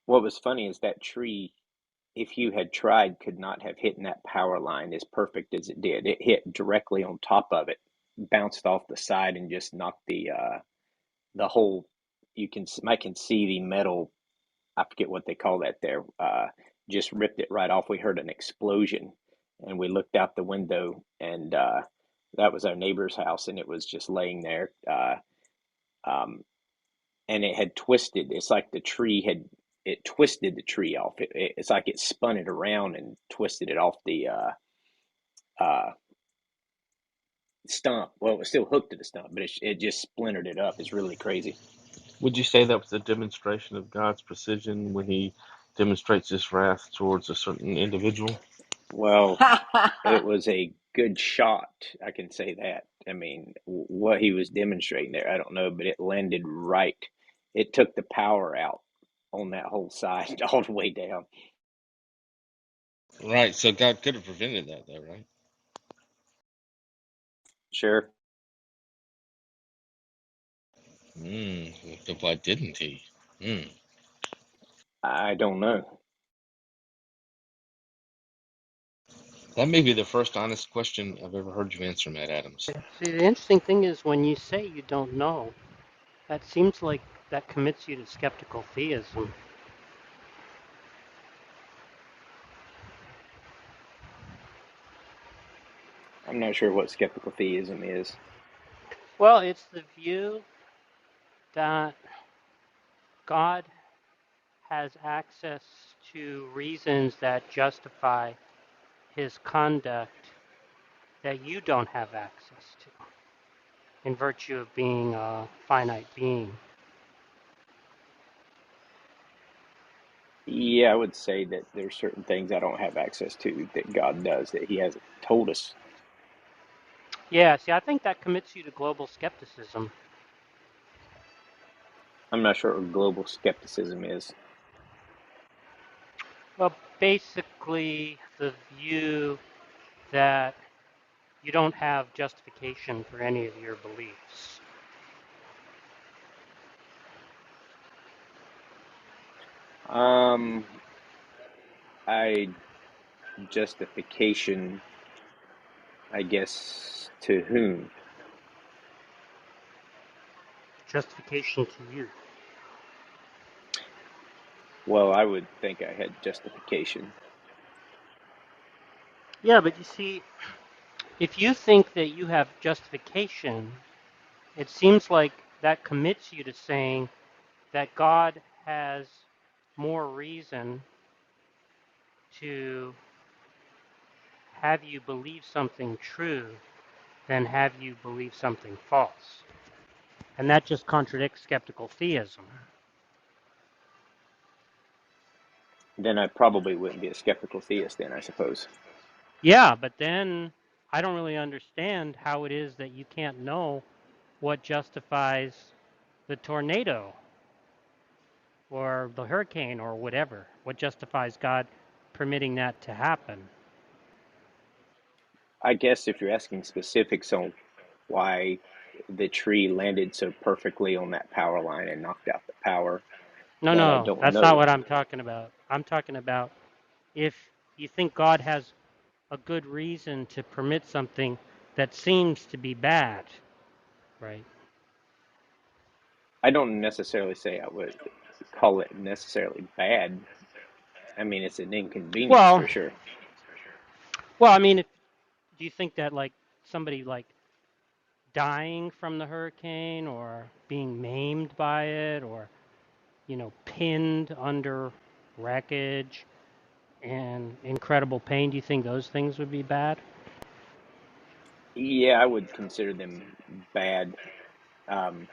What was funny is that tree, if you had tried, could not have hit that power line as perfect as it did. It hit directly on top of it, bounced off the side, and just knocked the whole. I can see the metal. I forget what they call that there. Just ripped it right off. We heard an explosion, and we looked out the window, and that was our neighbor's house, and it was just laying there. Um, and it had twisted. It's like the tree had it twisted the tree off. It's like it spun it around and twisted it off the uh, stump. Well, it was still hooked to the stump, but it just splintered it up. It's really crazy. Would you say that was a demonstration of God's precision when he demonstrates his wrath towards a certain individual? Well, it was a good shot. I can say that. I mean, what he was demonstrating there, I don't know, but it landed right. It took the power out on that whole side all the way down. Right, so God could have prevented that, though, right? Sure. Why didn't he? I don't know. That may be the first honest question I've ever heard you answer, Matt Adams. See, the interesting thing is when you say you don't know, that seems like that commits you to skeptical theism. I'm not sure what skeptical theism is. Well, it's the view that God has access to reasons that justify his conduct that you don't have access to, in virtue of being a finite being. Yeah, I would say that there's certain things I don't have access to that God does that he hasn't told us. Yeah, see, I think that commits you to global skepticism. I'm not sure what global skepticism is. Well, basically, the view that you don't have justification for any of your beliefs. I justification, I guess, to whom? Justification to you. Well, I would think I had justification. Yeah, but you see, if you think that you have justification, it seems like that commits you to saying that God has more reason to have you believe something true than have you believe something false. And that just contradicts skeptical theism. Then I probably wouldn't be a skeptical theist then, I suppose. Yeah, but then I don't really understand how it is that you can't know what justifies the tornado or the hurricane or whatever. What justifies God permitting that to happen? I guess if you're asking specifics on why the tree landed so perfectly on that power line and knocked out the power, that I No, don't that's not know. what I'm talking about. I'm talking about if you think God has a good reason to permit something that seems to be bad, right? I don't necessarily say I would call it necessarily bad. I mean, it's an inconvenience Well, for sure. I mean, do you think that like somebody like dying from the hurricane or being maimed by it or pinned under wreckage and incredible pain, do you think those things would be bad? Yeah, I would consider them bad. Um,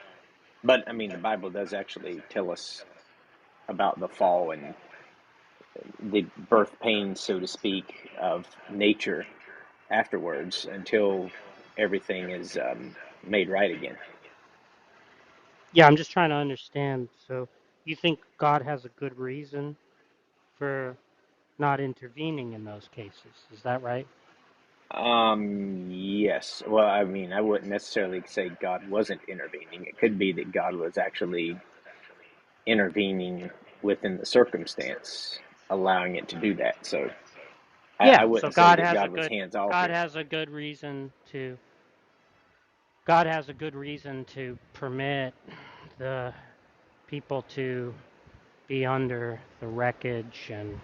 but I mean, the Bible does actually tell us about the fall and the birth pains, so to speak, of nature afterwards until everything is made right again. Yeah, I'm just trying to understand. So you think God has a good reason for not intervening in those cases? Is that right? Yes. Well, I mean, I wouldn't necessarily say God wasn't intervening. It could be that God was actually intervening within the circumstance, allowing it to do that. So I Yeah, so wouldn't say that God was hands off God here. has a good reason to permit the people to be under the wreckage and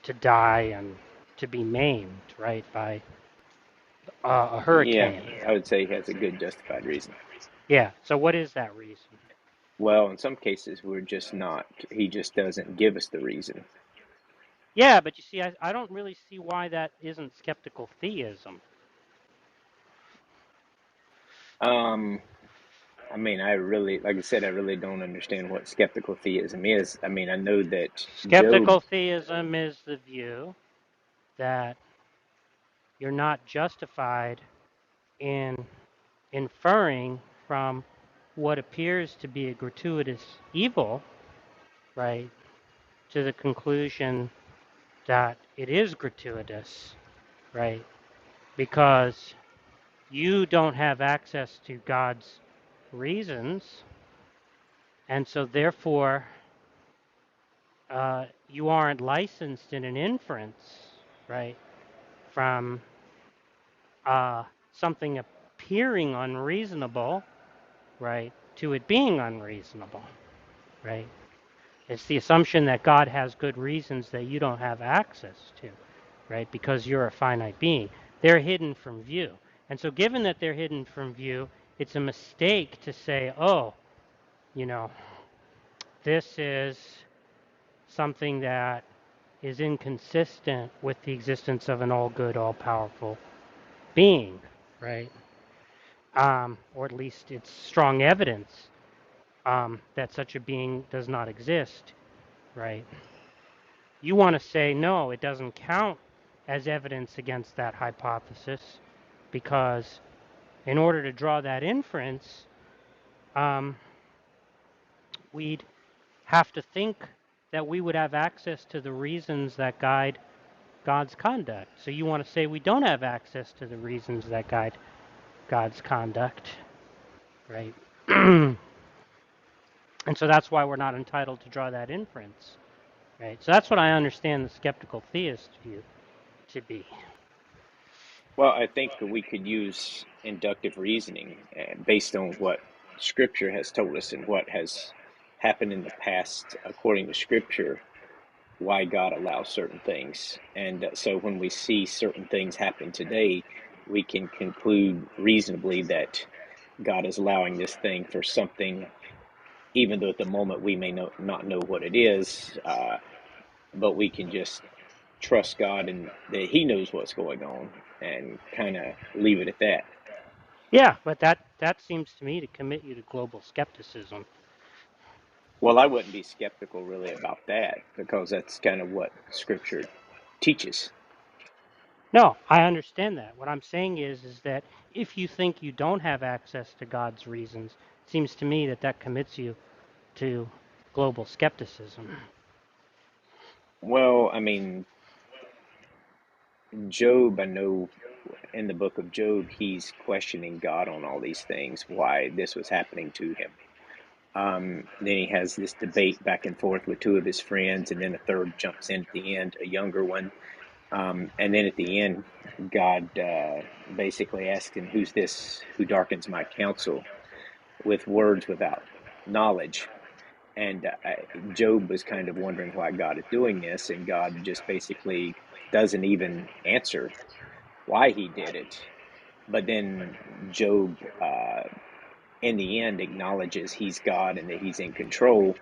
to die and to be maimed, right, by a Yeah, hurricane. I would say he has a good justified reason. Yeah, so what is that reason? Well, in some cases, we're just not. He just doesn't give us the reason. Yeah, but you see, I don't really see why that isn't skeptical theism. I mean, like I said, I really don't understand what skeptical theism is. I mean, I know that Job. Skeptical theism is the view that you're not justified in inferring from what appears to be a gratuitous evil, right, to the conclusion that it is gratuitous, right, because you don't have access to God's reasons, and so therefore you aren't licensed in an inference, right, from something appearing unreasonable, right, to it being unreasonable, right? It's the assumption that God has good reasons that you don't have access to, right, because you're a finite being. They're hidden from view. And so given that they're hidden from view, it's a mistake to say, oh, you know, this is something that is inconsistent with the existence of an all-good, all-powerful being, right? Or at least it's strong evidence that such a being does not exist, right? You want to say, no, it doesn't count as evidence against that hypothesis because in order to draw that inference, we'd have to think that we would have access to the reasons that guide God's conduct. So you want to say we don't have access to the reasons that guide God's conduct, right? And so that's why we're not entitled to draw that inference, right? So that's what I understand the skeptical theist view to be. Well, I think we could use inductive reasoning based on what Scripture has told us and what has happened in the past according to Scripture, why God allows certain things. And so when we see certain things happen today, we can conclude reasonably that God is allowing this thing for something, even though at the moment we may not know what it is, but we can just trust God and that He knows what's going on and kind of leave it at that. Yeah, but that seems to me to commit you to global skepticism. Well, I wouldn't be skeptical really about that because that's kind of what Scripture teaches. No, I understand that. What I'm saying is that if you think you don't have access to God's reasons, it seems to me that commits you to global skepticism. Well, I mean, Job, I know in the book of Job, he's questioning God on all these things, why this was happening to him. Then he has this debate back and forth with two of his friends, and then a third jumps in at the end, a younger one. And then at the end, God basically asks him, who's this who darkens my counsel with words without knowledge? And Job was kind of wondering why God is doing this, and God just basically doesn't even answer why he did it. But then Job, in the end, acknowledges he's God and that he's in control,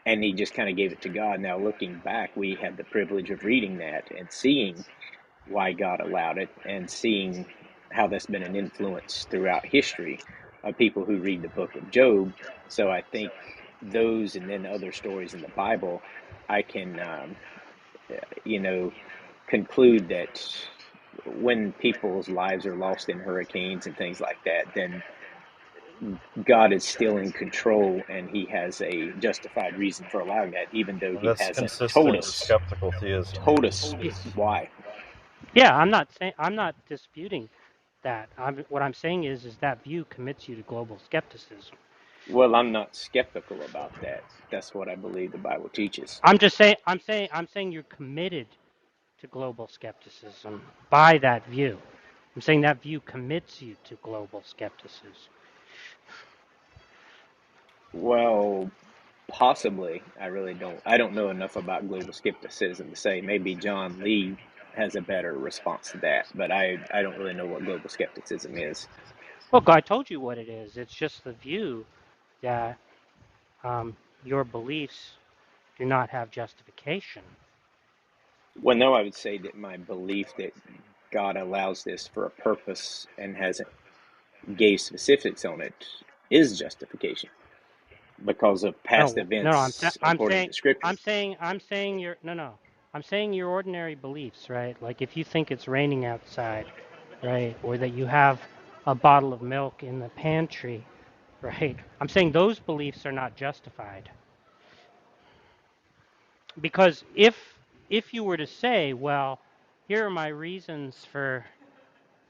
and he just kind of gave it to God. Now, looking back, we had the privilege of reading that and seeing why God allowed it and seeing how that's been an influence throughout history of people who read the book of Job. So I think those and then other stories in the Bible, I can, conclude that when people's lives are lost in hurricanes and things like that, then God is still in control and he has a justified reason for allowing that, even though And he that's hasn't consistent with skeptical theism. told us why. Yeah, I'm not disputing that. What I'm saying is that view commits you to global skepticism. Well, I'm not skeptical about that. That's what I believe the Bible teaches. I'm saying you're committed to global skepticism by that view. I'm saying that view commits you to global skepticism. Well, possibly. I don't know enough about global skepticism to say. Maybe John Lee has a better response to that, but I don't really know what global skepticism is. Look, I told you what it is. It's just the view that your beliefs do not have justification. Well, no, I would say that my belief that God allows this for a purpose and hasn't gave specifics on it is justification because of past No, no, events according to Scripture. I'm saying your no, no. I'm saying your ordinary beliefs, right? Like if you think it's raining outside, right, or that you have a bottle of milk in the pantry, right? I'm saying those beliefs are not justified. Because if you were to say, well, here are my reasons for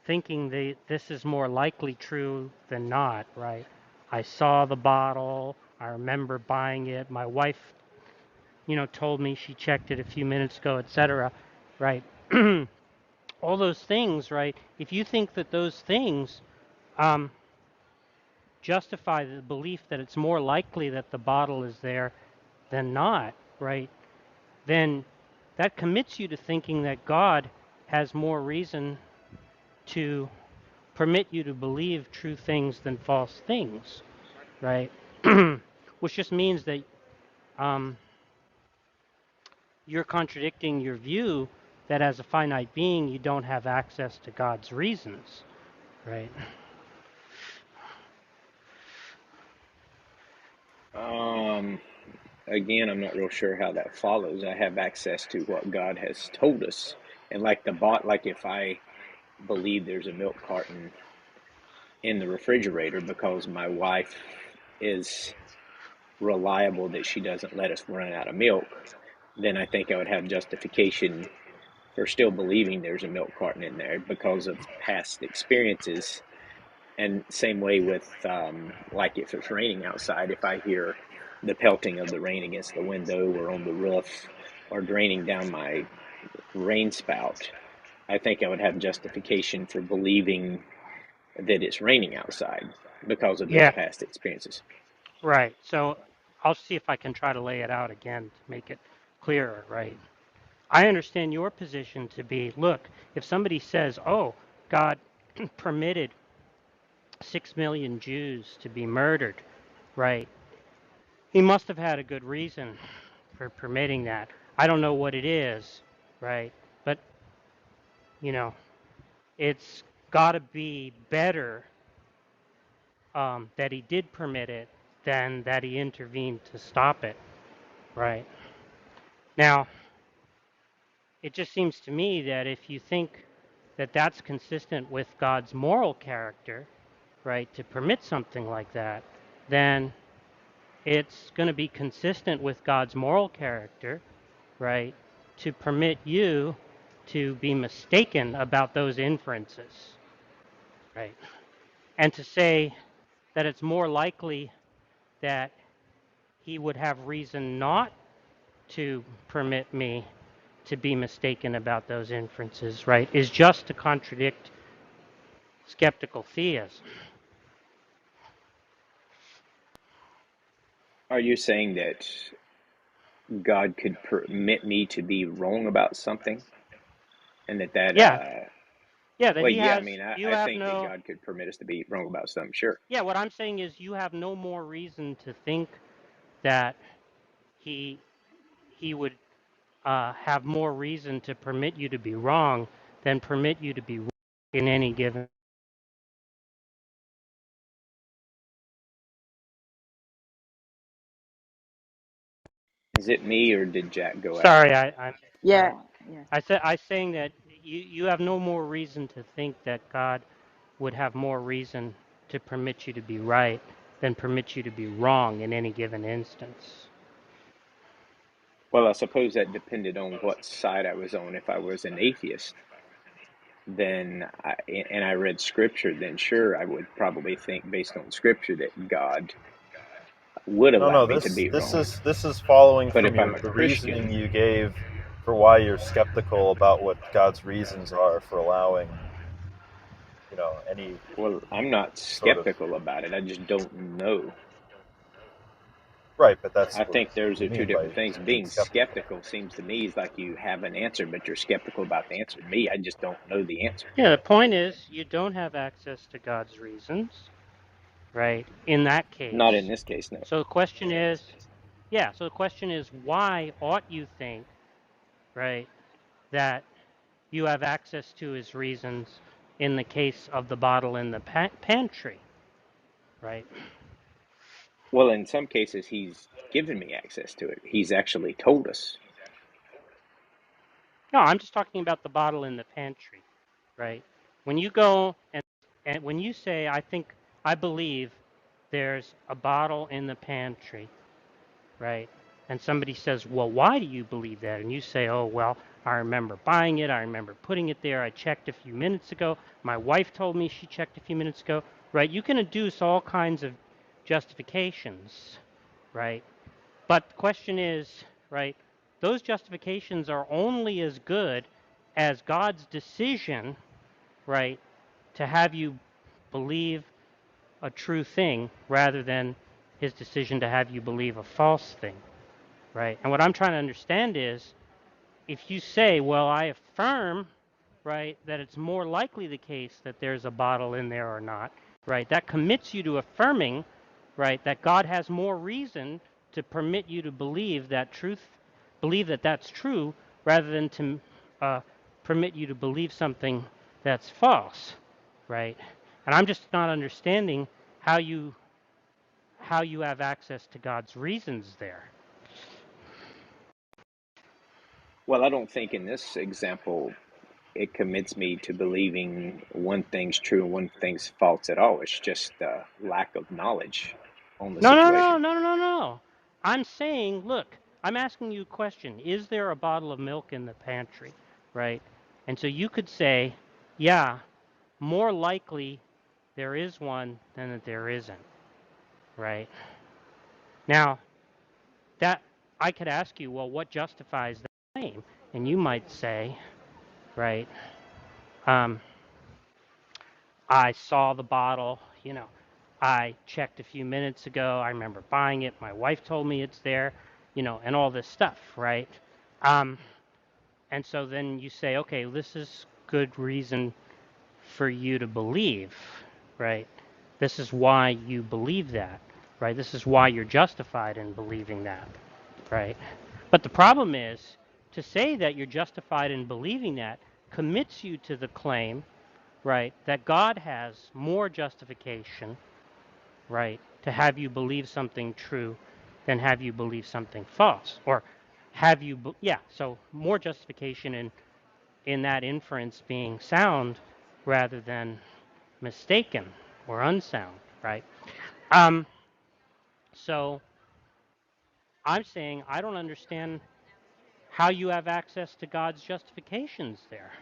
thinking that this is more likely true than not, right? I saw the bottle, I remember buying it, my wife, told me she checked it a few minutes ago, etc., right? All those things, right? If you think that those things um, justify the belief that it's more likely that the bottle is there than not, right? Then that commits you to thinking that God has more reason to permit you to believe true things than false things, right? Which just means that um, you're contradicting your view that as a finite being, you don't have access to God's reasons, right? Um, Again, I'm not real sure how that follows. I have access to what God has told us, and like if I believe there's a milk carton in the refrigerator because my wife is reliable that she doesn't let us run out of milk, then I think I would have justification for still believing there's a milk carton in there because of past experiences. And same way with like if it's raining outside, if I hear the pelting of the rain against the window or on the roof or draining down my rain spout, I think I would have justification for believing that it's raining outside because of those Yeah, past experiences. right. So I'll see if I can try to lay it out again to make it clearer, right? I understand your position to be, look, if somebody says, oh, God permitted 6 million Jews to be murdered, right? He must have had a good reason for permitting that. I don't know what it is, right? But, you know, it's got to be better that he did permit it than that he intervened to stop it, right? Now, it just seems to me that if you think that that's consistent with God's moral character, right, to permit something like that, then it's going to be consistent with God's moral character, right, to permit you to be mistaken about those inferences, right? And to say that it's more likely that he would have reason not to permit me to be mistaken about those inferences, right, is just to contradict skeptical theism. Are you saying that God could permit me to be wrong about something, and Yeah, yeah, that well, he yeah, I has, mean, you I have think that no, God could permit us to be wrong about something, sure. yeah, what I'm saying is you have no more reason to think that he he would have more reason to permit you to be wrong than permit you to be wrong in any given. Is it me or did Jack go out? Sorry, I Yeah, yeah. I saying that you have no more reason to think that God would have more reason to permit you to be right than permit you to be wrong in any given instance. Well, I suppose that depended on what side I was on. If I was an atheist, and I read scripture, then sure, I would probably think based on scripture that God would No, allow no. me to be This wrong. is following But from if I'm a the reasoning Christian, you gave for why you're skeptical about what God's reasons are for allowing, any well, I'm not sort of. skeptical about it. I just don't know. Right, but that's I what think those we are two mean by different things. being Being skeptical. skeptical seems to me is like you have an answer, but you're skeptical about the answer. Me, I just don't know the answer. Yeah, the point is you don't have access to God's reasons, right? In that Not in case. this case, no. So the question is, yeah, so the question is why ought you think, right, that you have access to his reasons in the case of the bottle in the pantry, right? Well, in some cases, he's given me access to it. He's actually told us. No, I'm just talking about the bottle in the pantry, right? When you go and when you say, I believe there's a bottle in the pantry, right? And somebody says, well, why do you believe that? And you say, oh, well, I remember buying it. I remember putting it there. I checked a few minutes ago. My wife told me she checked a few minutes ago, right? You can adduce all kinds of justifications, right? But the question is, right, those justifications are only as good as God's decision, right, to have you believe a true thing rather than his decision to have you believe a false thing, right? And what I'm trying to understand is if you say, well, I affirm, right, that it's more likely the case that there's a bottle in there or not, right, that commits you to affirming, right, that God has more reason to permit you to believe that that's true rather than to permit you to believe something that's false, right? And I'm just not understanding how you have access to God's reasons there. Well, I don't think in this example it commits me to believing one thing's true and one thing's false at all. It's just lack of knowledge on the No, no, no, situation. no, no, no. I'm saying, look, I'm asking you a question. Is there a bottle of milk in the pantry, right? And so you could say, yeah, more likely there is one than that there isn't, right? Now, that I could ask you, well, what justifies that claim? And you might say, right, I saw the bottle, I checked a few minutes ago. I remember buying it. My wife told me it's there, and all this stuff, right? Um, and so then you say, okay, this is good reason for you to believe, right? This is why you believe that, right? This is why you're justified in believing that, right? But the problem is to say that you're justified in believing that commits you to the claim, right, that God has more justification, right, to have you believe something true than have you believe something false, or have you, so more justification in that inference being sound rather than mistaken or unsound, right? Um, so I'm saying I don't understand how you have access to God's justifications there.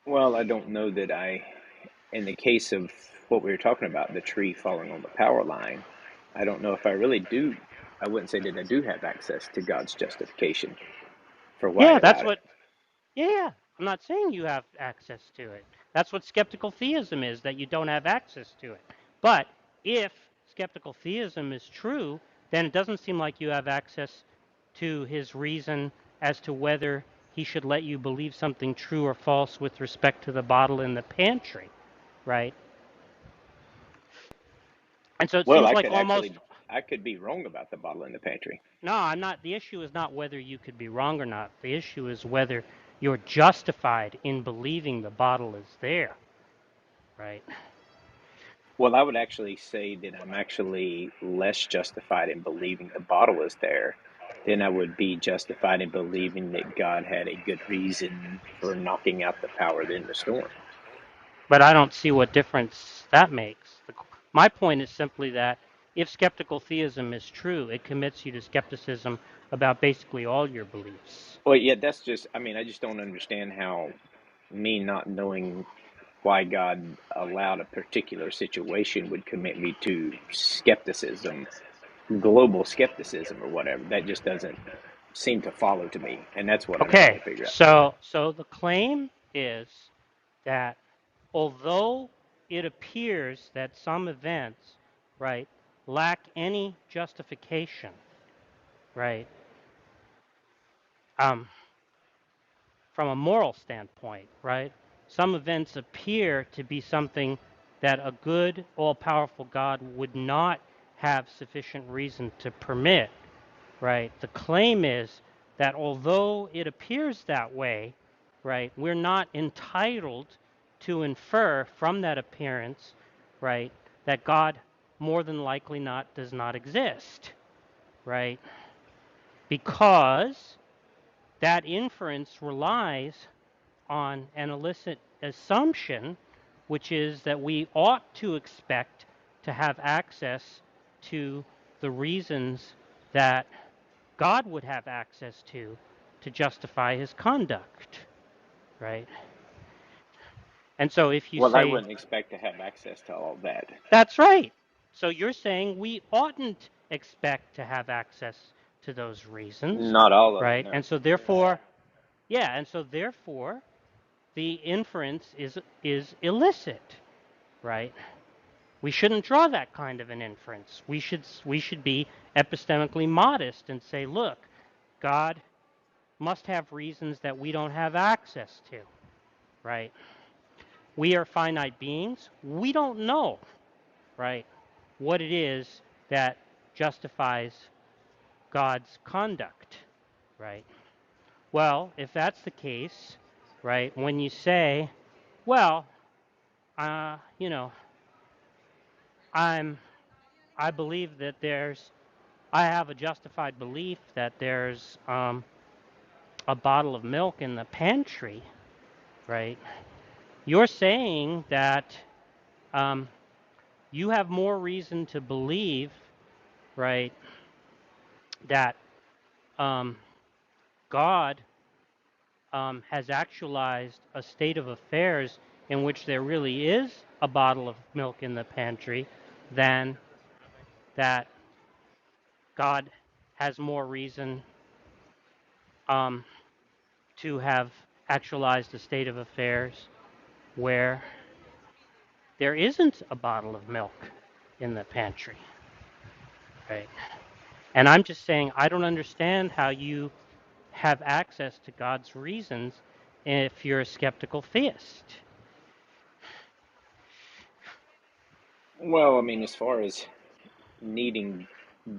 Well, I don't know that in the case of what we were talking about, the tree falling on the power line, I don't know if I really do. I wouldn't say that I do have access to God's justification for why Yeah, he that's allowed it. what, yeah, I'm not saying you have access to it. That's what skeptical theism is, that you don't have access to it. But if skeptical theism is true, then it doesn't seem like you have access to his reason as to whether he should let you believe something true or false with respect to the bottle in the pantry, right? And so it Well, seems like almost, I could be wrong about the bottle in the pantry. no, I'm not. The issue is not whether you could be wrong or not. The issue is whether you're justified in believing the bottle is there, right? Well, I would actually say that I'm actually less justified in believing the bottle is there than I would be justified in believing that God had a good reason for knocking out the power in the storm. But I don't see what difference that makes. My point is simply that if skeptical theism is true, it commits you to skepticism about basically all your beliefs. Well, yeah, that's just, I mean, I just don't understand how me not knowing why God allowed a particular situation would commit me to skepticism, global skepticism or whatever. That just doesn't seem to follow to me. And that's what I'm trying to Okay, figure out. so the claim is that although it appears that some events, right, lack any justification, right, from a moral standpoint, right, some events appear to be something that a good, all-powerful God would not have sufficient reason to permit, right? The claim is that although it appears that way, right, we're not entitled to infer from that appearance, right, that God more than likely does not exist, right? Because that inference relies on an illicit assumption, which is that we ought to expect to have access to the reasons that God would have access to justify his conduct, right? And so if you Well, I say, wouldn't expect to have access to all that. that's right. So you're saying we oughtn't expect to have access to those reasons, Not all of it, right? no. And so therefore, yeah, and so therefore the inference is illicit, right? We shouldn't draw that kind of an inference. We should be epistemically modest and say, look, God must have reasons that we don't have access to, right? We are finite beings. We don't know, right, what it is that justifies God's conduct, right? Well, if that's the case, right, when you say, well, you know, I believe that I have a justified belief that there's a bottle of milk in the pantry, right? You're saying that you have more reason to believe, right, that God has actualized a state of affairs in which there really is a bottle of milk in the pantry than that God has more reason to have actualized a state of affairs where there isn't a bottle of milk in the pantry, right? And I'm just saying I don't understand how you have access to God's reasons if you're a skeptical theist. Well, I mean, as far as needing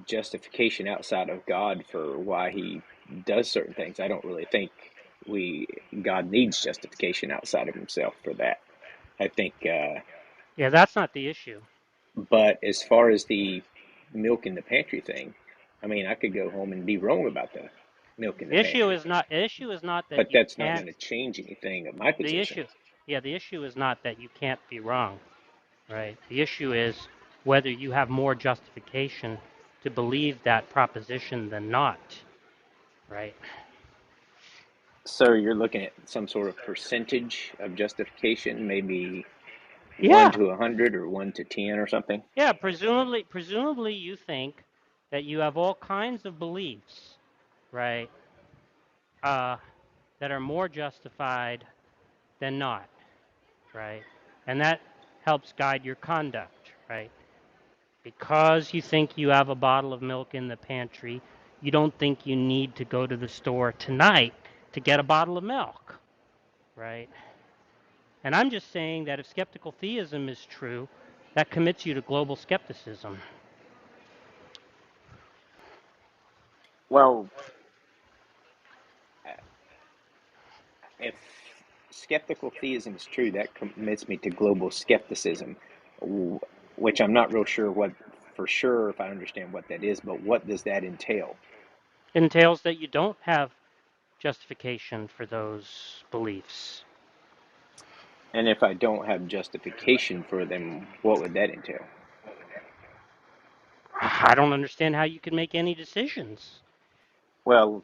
justification outside of God for why he does certain things, I don't really think God needs justification outside of himself for that. I think, Yeah, that's not the issue. but as far as the milk in the pantry thing, I mean, I could go home and be wrong about the milk in the The issue pantry, is not that but you that's not can't. going to change anything of my The position. issue, yeah, the issue is not that you can't be wrong, right? The issue is whether you have more justification to believe that proposition than not, right? So you're looking at some sort of percentage of justification, maybe 1 Yeah, to 100 or 1 to 10 or something. yeah. Presumably, you think that you have all kinds of beliefs, right? That are more justified than not, right? And that helps guide your conduct, right? Because you think you have a bottle of milk in the pantry, you don't think you need to go to the store tonight to get a bottle of milk, right? And I'm just saying that if skeptical theism is true, that commits you to global skepticism. Well, if skeptical theism is true, that commits me to global skepticism, which I'm not real sure what, for sure, if I understand what that is, but what does that entail? It entails that you don't have justification for those beliefs. And if I don't have justification for them, what would that entail? I don't understand how you can make any decisions. Well,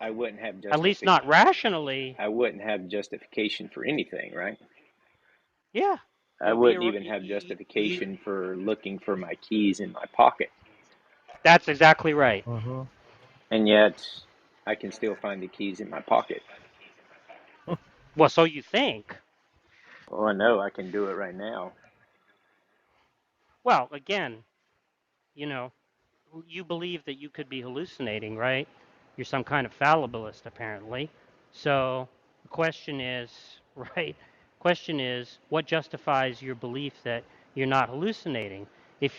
I wouldn't have At least not rationally. I wouldn't have justification for anything, right? Yeah, I you'll be a. wouldn't even have justification for looking for my keys in my pocket. That's exactly right. Mm-hmm. And yet, I can still find the keys in my pocket. Well, so you think. Oh, I know, I can do it right now. Well, again, you know, you believe that you could be hallucinating, right? You're some kind of fallibilist, apparently. So the question is, right? Question is, what justifies your belief that you're not hallucinating? If,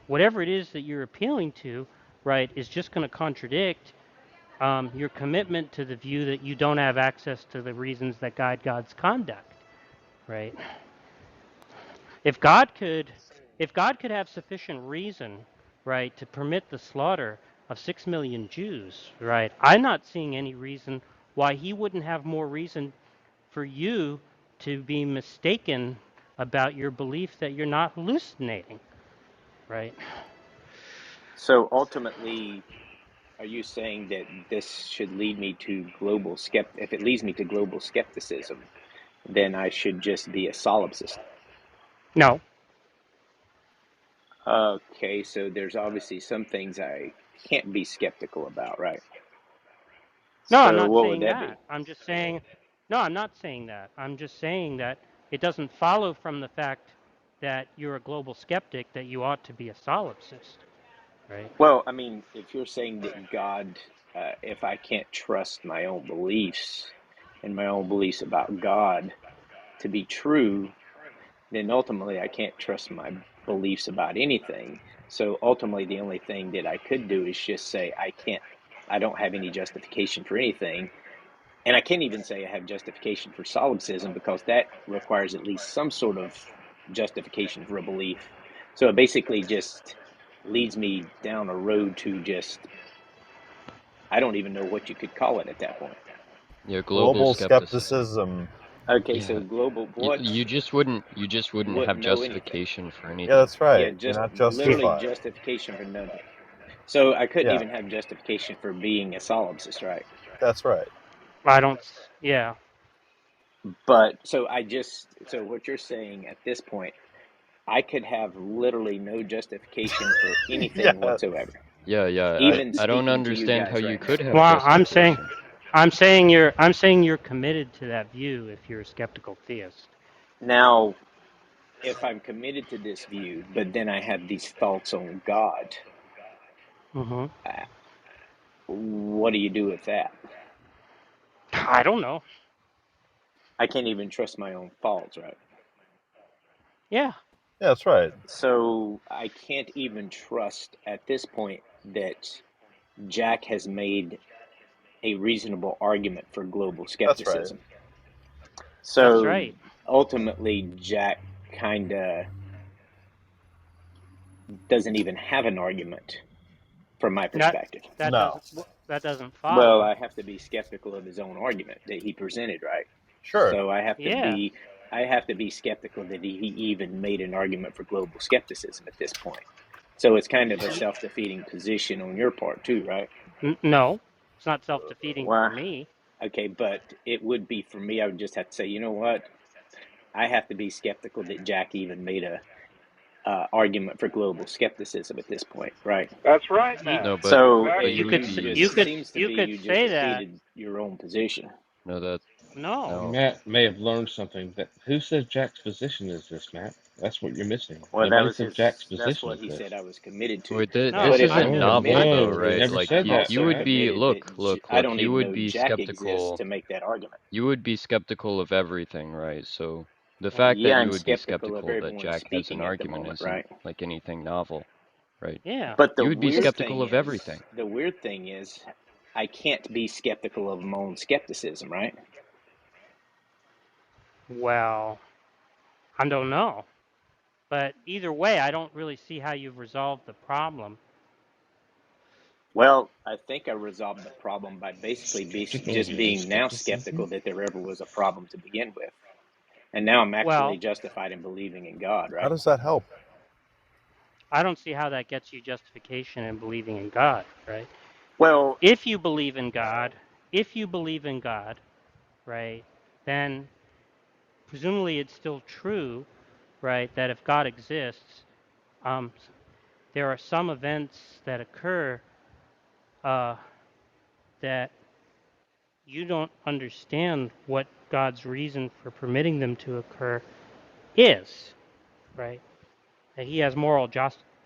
whatever it is that you're appealing to, right, is just going to contradict your commitment to the view that you don't have access to the reasons that guide God's conduct, right? If God could have sufficient reason, right, to permit the slaughter of 6 million Jews, right, I'm not seeing any reason why he wouldn't have more reason for you to be mistaken about your belief that you're not hallucinating, right? So ultimately, are you saying that this should lead me to if it leads me to global skepticism, then I should just be a solipsist? No. Okay, so there's obviously some things I can't be skeptical about, right? No, I'm So not what would saying that be? that. I'm just saying, no, I'm not saying that. I'm just saying that it doesn't follow from the fact that you're a global skeptic that you ought to be a solipsist, right? Well, I mean, if you're saying that God, if I can't trust my own beliefs and my own beliefs about God to be true, then ultimately I can't trust my beliefs about anything. So ultimately, the only thing that I could do is just say I don't have any justification for anything. And I can't even say I have justification for solipsism because that requires at least some sort of justification for a belief. So it basically just leads me down a road to just, I don't even know what you could call it at that point. Yeah, global Global skepticism. skepticism. Okay, so Yeah, global, you just wouldn't wouldn't have know anything. justification for Yeah, anything. that's Yeah, right. You're just not literally justified. justification for nothing. So I couldn't Yeah, even have justification for being a solipsist, right? that's right. I don't, yeah. But so what you're saying at this point, I could have literally no justification for anything Yeah, whatsoever, Yeah, yeah. even I don't speaking to you understand how guys you right now. could have Well, justification. I'm saying you're committed to that view if you're a skeptical theist. Now, if I'm committed to this view, but then I have these thoughts on God, Hmm. uh, what do you do with that? I don't know. I can't even trust my own thoughts, right? Yeah. yeah, that's right. So I can't even trust at this point that Jack has made a reasonable argument for global That's right. skepticism. That's So right. ultimately, Jack kind of doesn't even have an argument from my That perspective. No, that doesn't Well, follow. I have to be skeptical of his own argument that he presented, right? sure. So Yeah. I have to be skeptical that he even made an argument for global skepticism at this point. So it's kind of a self-defeating position on your part too, right? No, it's not self-defeating for Why? me. Okay, but it would be for me. I would just have to say, you know what? I have to be skeptical that Jack even made a argument for global skepticism at this point, right? That's right, You Matt. No, So but Exactly. you you would could be you it could seems to you be could you just say that. defeated your own position. no that No. no. Matt may have learned something. That who says Jack's position is this, Matt? That's what you're missing. Well, that Nobody was said his. Jack's That's position what is he this. said I was committed to. Wait, No. this But if isn't I'm novel committed, though, No, then he right? never Like said you, that, you also would Matt. be committed that I look, don't you even would know be Jack exists skeptical. to make that argument. You would be skeptical of everything, right? So the Yeah. fact Yeah, that you I'm would be skeptical of skeptical that everyone Jack has an speaking at the argument moment, isn't right? like anything novel, right? Yeah. But You would be skeptical of everything. the weird thing is, I can't be skeptical of my own skepticism, right? Well, I don't know. But either way, I don't really see how you've resolved the problem. Well, I think I resolved the problem by basically Skeptical of just your own being now skepticism? skeptical that there ever was a problem to begin with. And now I'm actually Well, justified in believing in God, How right? does that help? I don't see how that gets you justification in believing in God, right? Well, If you believe in God, right, then presumably it's still true, right, that if God exists, there are some events that occur that you don't understand what God's reason for permitting them to occur is, right? That he has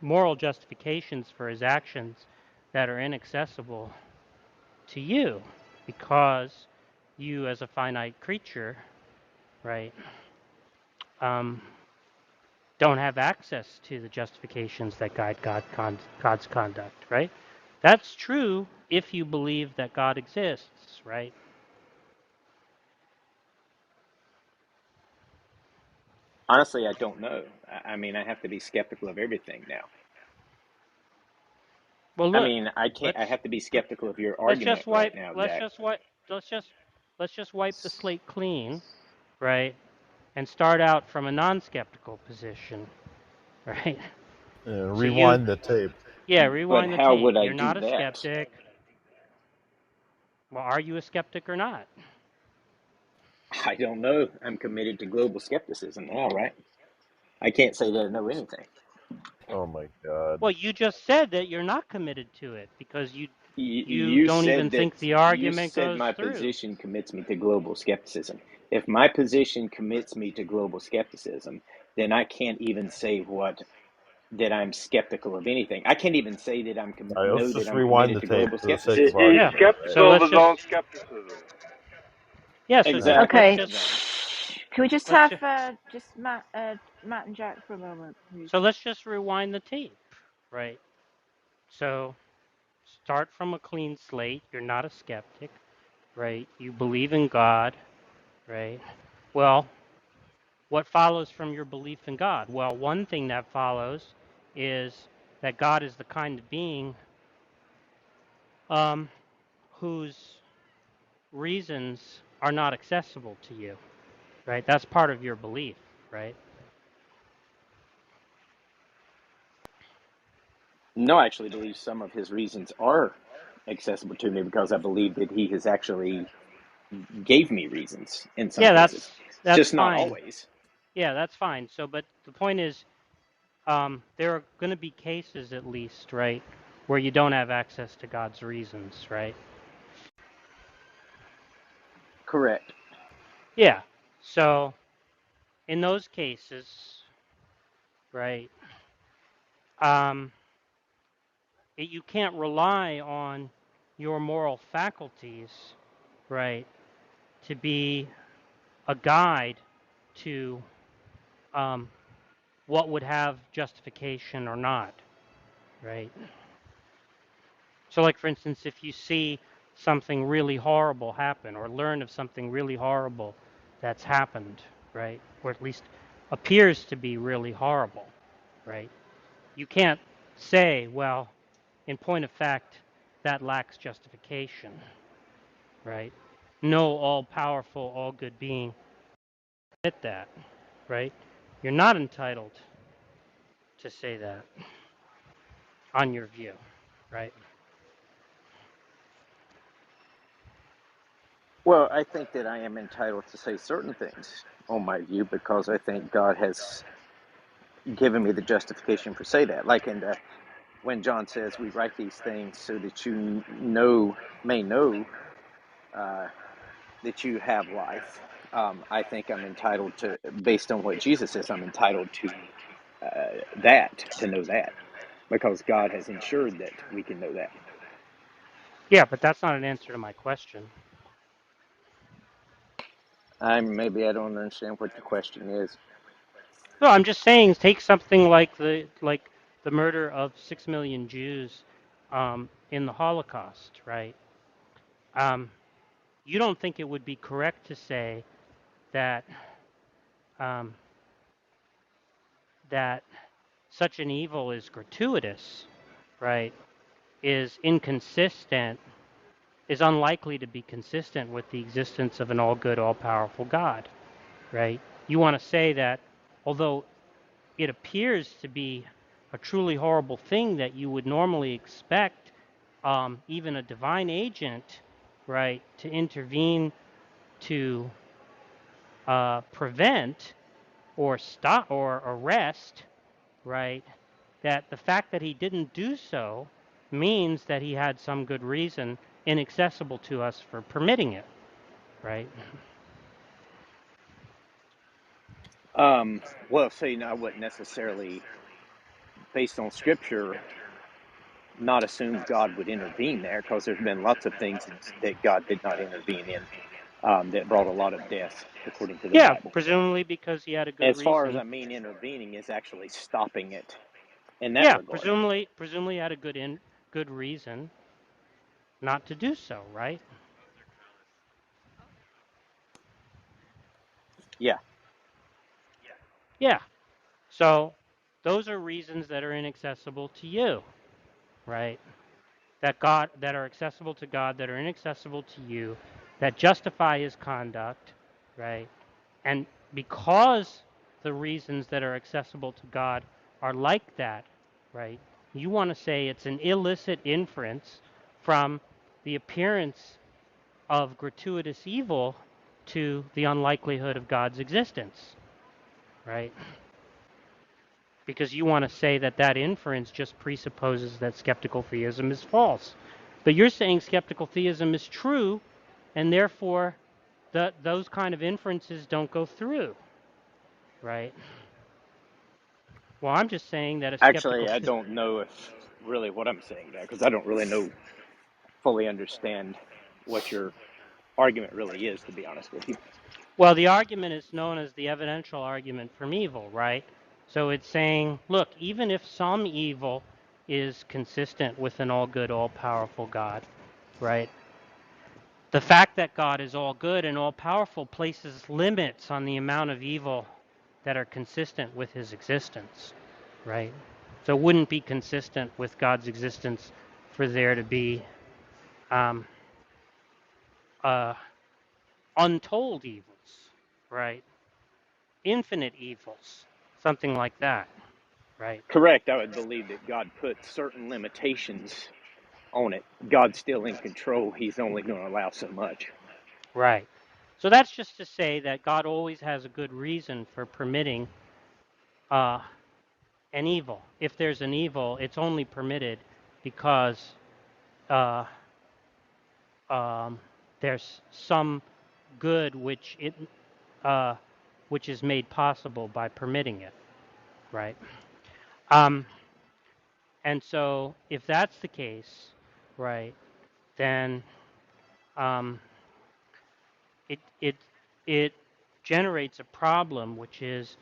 moral justifications for his actions that are inaccessible to you because you, as a finite creature, right, don't have access to the justifications that guide God's conduct, right? That's true if you believe that God exists, right? Honestly, I don't know. I mean, I have to be skeptical of everything now. Well, I look, mean, I can't. I let's have to be skeptical of your let's argument just right wipe now, let's Jack. just wipe let's just wipe the slate clean, right? And start out from a non-skeptical position, right? So you, Rewind the tape. yeah, But rewind the how tape. would I You're do not a that? skeptic. Well, are you a skeptic or not? I don't know. I'm committed to global skepticism now, right? I can't say that I know anything. Oh my God. Well, you just said that you're not committed to it because you You don't even said that think the you argument said goes my through. position commits me to global skepticism. If my position commits me to global skepticism, then I can't even say that I'm skeptical of anything. I can't even say that All right, let's that just I'm rewind committed the to tape global for the sake of skepticism. He's Yeah. argument. Right? So skeptical of let's his just own skepticism. yeah. All right. Okay. Just Can we just let's have just just Matt and Jack for a moment, please? so let's just rewind the tape, right? So start from a clean slate. You're not a skeptic, right? You believe in God, right? Well, what follows from your belief in God? Well, one thing that follows is that God is the kind of being whose reasons are not accessible to you, right? That's part of your belief, right? No, I actually believe some of his reasons are accessible to me because I believe that he has actually gave me reasons in some Yeah, cases. that's Just not fine. always. Yeah, that's fine. So, but the point is, there are going to be cases, at least, right, where you don't have access to God's reasons, right? Correct. Yeah. So, in those cases, right, you can't rely on your moral faculties, right, to be a guide to what would have justification or not, right? So, like, for instance, if you see something really horrible happen or learn of something really horrible that's happened, right, or at least appears to be really horrible, right, you can't say, well, in point of fact, that lacks justification, right? No all-powerful, all-good being did that, right? You're not entitled to say that on your view, right? Well, I think that I am entitled to say certain things on my view because I think God has given me the justification for say that. Like when John says we write these things so that you may know that you have life. I think I'm entitled to, based on what Jesus says, I'm entitled to to know that, because God has ensured that we can know that. Yeah, but that's not an answer to my question. Maybe I don't understand what the question is. No, I'm just saying, take something like the murder of 6 million Jews in the Holocaust, right? You don't think it would be correct to say that um, that such an evil is gratuitous, right? Is inconsistent, is unlikely to be consistent with the existence of an all-good, all-powerful God, right? You want to say that although it appears to be a truly horrible thing that you would normally expect even a divine agent, right, to intervene to prevent or stop or arrest, right? That the fact that he didn't do so means that he had some good reason inaccessible to us for permitting it, right? Well, see, I wouldn't necessarily, based on scripture, not assume God would intervene there, because there's been lots of things that God did not intervene in, that brought a lot of death, according to the Yeah, Bible. presumably because he had a good As far as reason. I mean, intervening is actually stopping it in that Yeah, regard. presumably had a good reason not to do so, right? Yeah, Yeah. So those are reasons that are inaccessible to you, right? That are accessible to God, that are inaccessible to you, that justify his conduct, right? And because the reasons that are accessible to God are like that, right? You want to say it's an illicit inference from the appearance of gratuitous evil to the unlikelihood of God's existence, right? Because you want to say that that inference just presupposes that skeptical theism is false. But you're saying skeptical theism is true, and therefore those kind of inferences don't go through, right? Well, I'm just saying that a skeptical actually, I don't know if really what I'm saying there, because I don't really fully understand what your argument really is, to be honest with you. well, the argument is known as the evidential argument from evil, right? So it's saying, look, even if some evil is consistent with an all good, all powerful God, right? The fact that God is all good and all powerful places limits on the amount of evil that are consistent with his existence, right? So it wouldn't be consistent with God's existence for there to be um, untold evils, right? Infinite evils, something like that, right? Correct. I would believe that God put certain limitations on it. God's still in control. He's only going to allow so much. Right. So that's just to say that God always has a good reason for permitting uh, an evil. If there's an evil, it's only permitted because uh, there's some good which is made possible by permitting it, right? Um, and so if that's the case, right, then um, it generates a problem, which is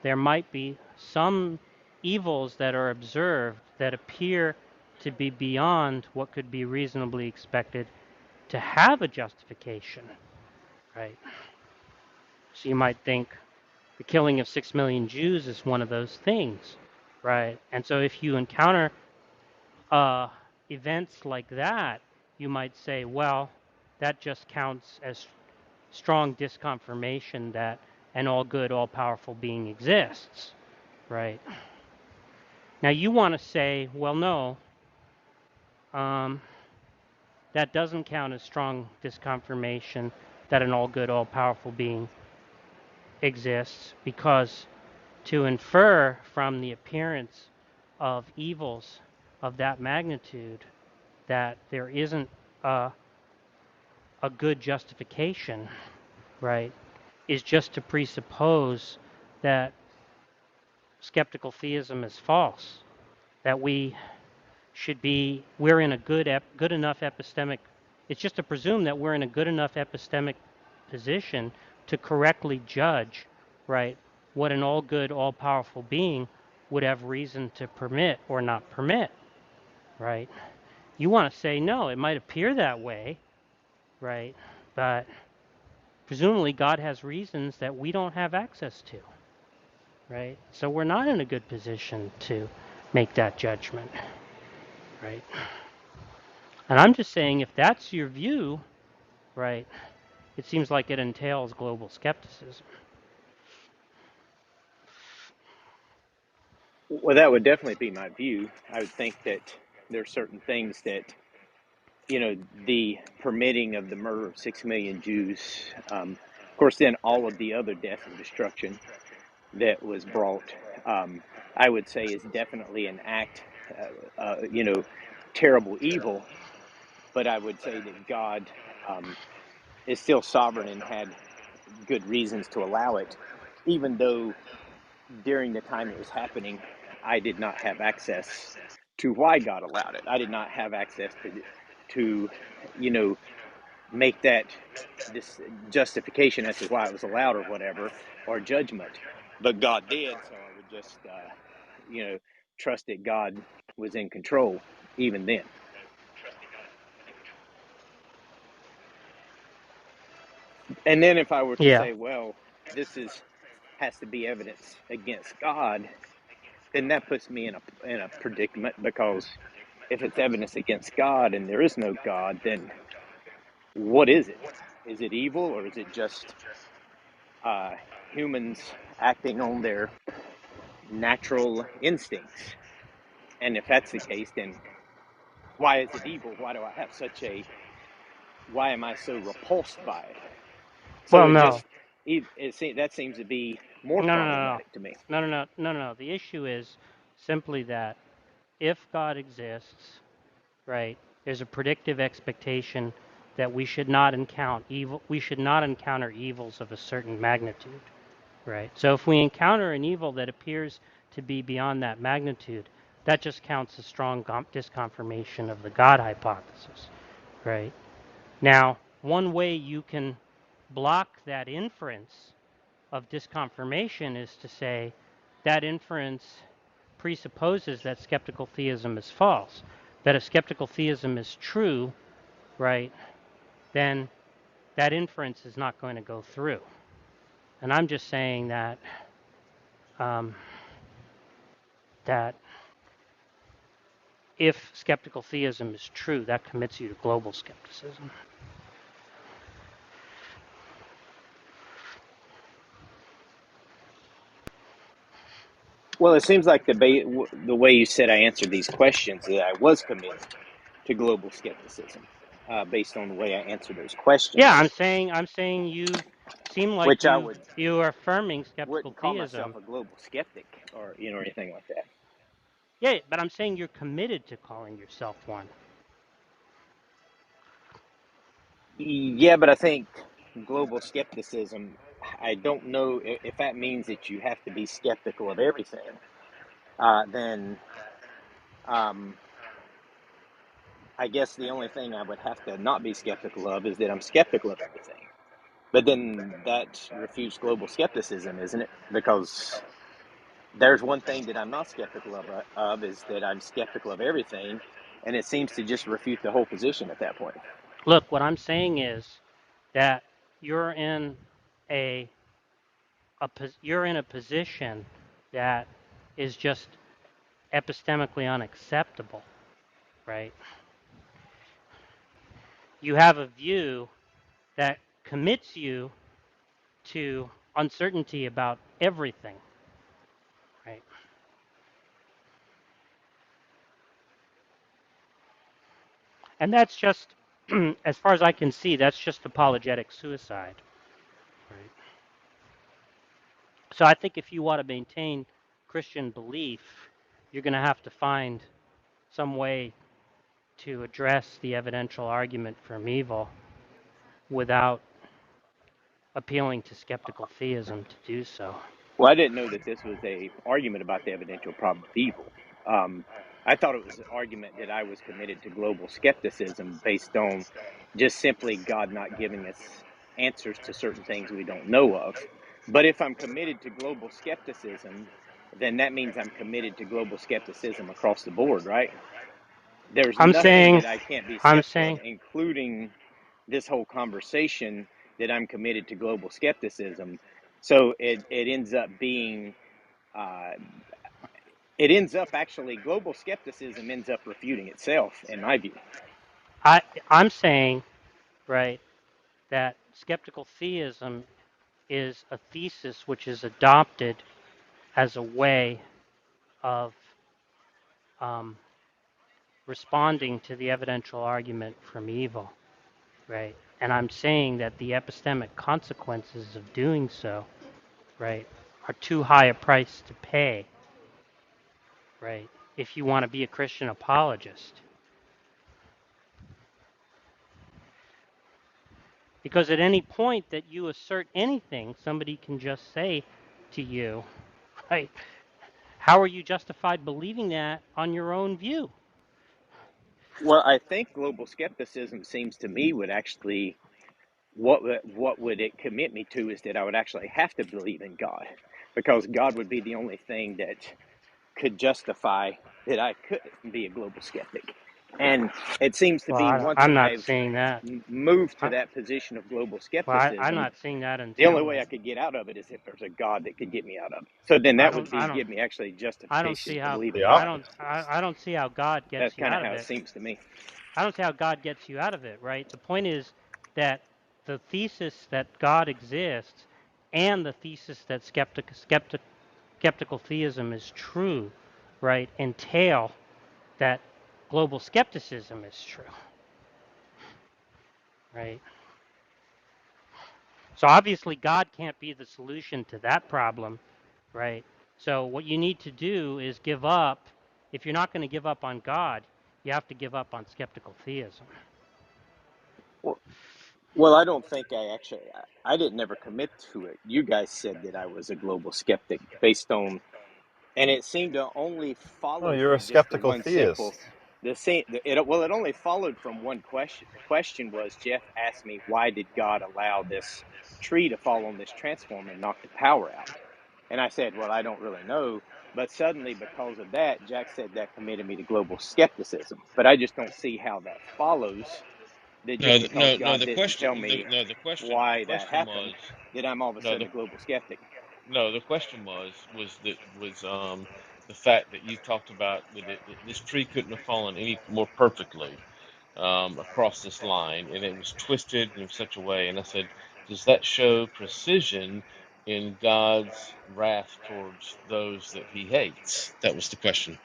there might be some evils that are observed that appear to be beyond what could be reasonably expected to have a justification, right? So you might think the killing of 6 million Jews is one of those things, right? And so if you encounter uh, events like that, you might say, well, that just counts as strong disconfirmation that an all good, all powerful being exists, right? Now you want to say, well, no, that doesn't count as strong disconfirmation that an all good, all powerful being exists, because to infer from the appearance of evils of that magnitude that there isn't a good justification, right, is just to presuppose that skeptical theism is false, that we're in a good enough epistemic, it's just to presume that we're in a good enough epistemic position to correctly judge, right, what an all good, all powerful being would have reason to permit or not permit, right? You want to say, no, it might appear that way, right? But presumably God has reasons that we don't have access to, right? So we're not in a good position to make that judgment, right? And I'm just saying, if that's your view, right, it seems like it entails global skepticism. Well, that would definitely be my view. I would think that there are certain things that, the permitting of the murder of 6 million Jews, course, then all of the other death and destruction that was brought, I would say, is definitely an act, terrible evil. But I would say that God is still sovereign and had good reasons to allow it, even though during the time it was happening, I did not have access to why God allowed it. I did not have access to make this justification as to why it was allowed or whatever, or judgment. But God did, so I would just, trust that God was in control even then. And then if I were to Yeah. say, well, has to be evidence against God, then that puts me in a predicament, because if it's evidence against God and there is no God, then what is it? Is it evil, or is it just humans acting on their natural instincts? And if that's the case, then why is it evil? Why am I so repulsed by it? So Well, no. that seems to be more No, no, no, no. problematic to me. No, no, no, no, no. The issue is simply that if God exists, right, there's a predictive expectation that we should not encounter evils of a certain magnitude, right? So if we encounter an evil that appears to be beyond that magnitude, that just counts as strong disconfirmation of the God hypothesis, right? Now, one way you can block that inference of disconfirmation is to say that inference presupposes that skeptical theism is false. That if skeptical theism is true, right, then that inference is not going to go through. And I'm just saying that that if skeptical theism is true, that commits you to global skepticism. Well, it seems like the way you said I answered these questions, that I was committed to global skepticism, based on the way I answered those questions, Yeah, I'm saying you seem like which I you are affirming skeptical wouldn't call myself theism. a global skeptic, or or anything like that. Yeah, but I'm saying you're committed to calling yourself one. Yeah, but I think global skepticism, I don't know if that means that you have to be skeptical of everything. Then I guess the only thing I would have to not be skeptical of is that I'm skeptical of everything. But then that refutes global skepticism, isn't it? Because there's one thing that I'm not skeptical of is that I'm skeptical of everything, and it seems to just refute the whole position at that point. Look, what I'm saying is that you're in a position that is just epistemically unacceptable, right? You have a view that commits you to uncertainty about everything, right? And that's just, as far as I can see, that's just apologetic suicide, right? So I think if you want to maintain Christian belief, you're going to have to find some way to address the evidential argument from evil without appealing to skeptical theism to do so. Well, I didn't know that this was a argument about the evidential problem of evil. I thought it was an argument that I was committed to global skepticism based on just simply God not giving us answers to certain things we don't know of. But if I'm committed to global skepticism, then that means I'm committed to global skepticism across the board, right? There's I'm nothing saying, that I can't be I'm skeptical of, saying, including this whole conversation, that I'm committed to global skepticism. So it ends up being, uh, global skepticism ends up refuting itself, in my view. I'm saying, right, that skeptical theism is a thesis which is adopted as a way of responding to the evidential argument from evil, right? And I'm saying that the epistemic consequences of doing so, right, are too high a price to pay, right, if you want to be a Christian apologist. Because at any point that you assert anything, somebody can just say to you, right, how are you justified believing that on your own view? Well, I think global skepticism seems to me would actually what would it commit me to is that I would actually have to believe in God, because God would be the only thing that could justify that I could be a global skeptic. And it seems to be Well, once I'm not I've seeing that. moved to I, that position of global I'm skepticism, not seeing that the only until way I could get out of it is if there's a God that could get me out of it. So then that would I don't give me actually I don't justification see to how believe The in God. I don't see how God That's gets you kind of out how of it it. seems to me. I don't see how God gets you out of it, right? The point is that the thesis that God exists and the thesis that skeptical theism is true, right, entail that global skepticism is true, right? So obviously God can't be the solution to that problem, right? So what you need to do is give up. If you're not going to give up on God, you have to give up on skeptical theism. Well, I don't think I didn't ever commit to it. You guys said that I was a global skeptic based on, and it seemed to only No, follow you're a from just the skeptical one simple, theist. it only followed from one question. The question was, Jeff asked me, why did God allow this tree to fall on this transformer and knock the power out? And I said, well, I don't really know. But suddenly, because of that, Jack said that committed me to global skepticism. But I just don't see how that follows, that No, just because no. God The didn't question, tell me the why that question happened, was, that I'm all of a no, sudden a global skeptic. the question was the fact that you talked about this tree couldn't have fallen any more perfectly across this line, and it was twisted in such a way. And I said, does that show precision in God's wrath towards those that He hates? That was the question.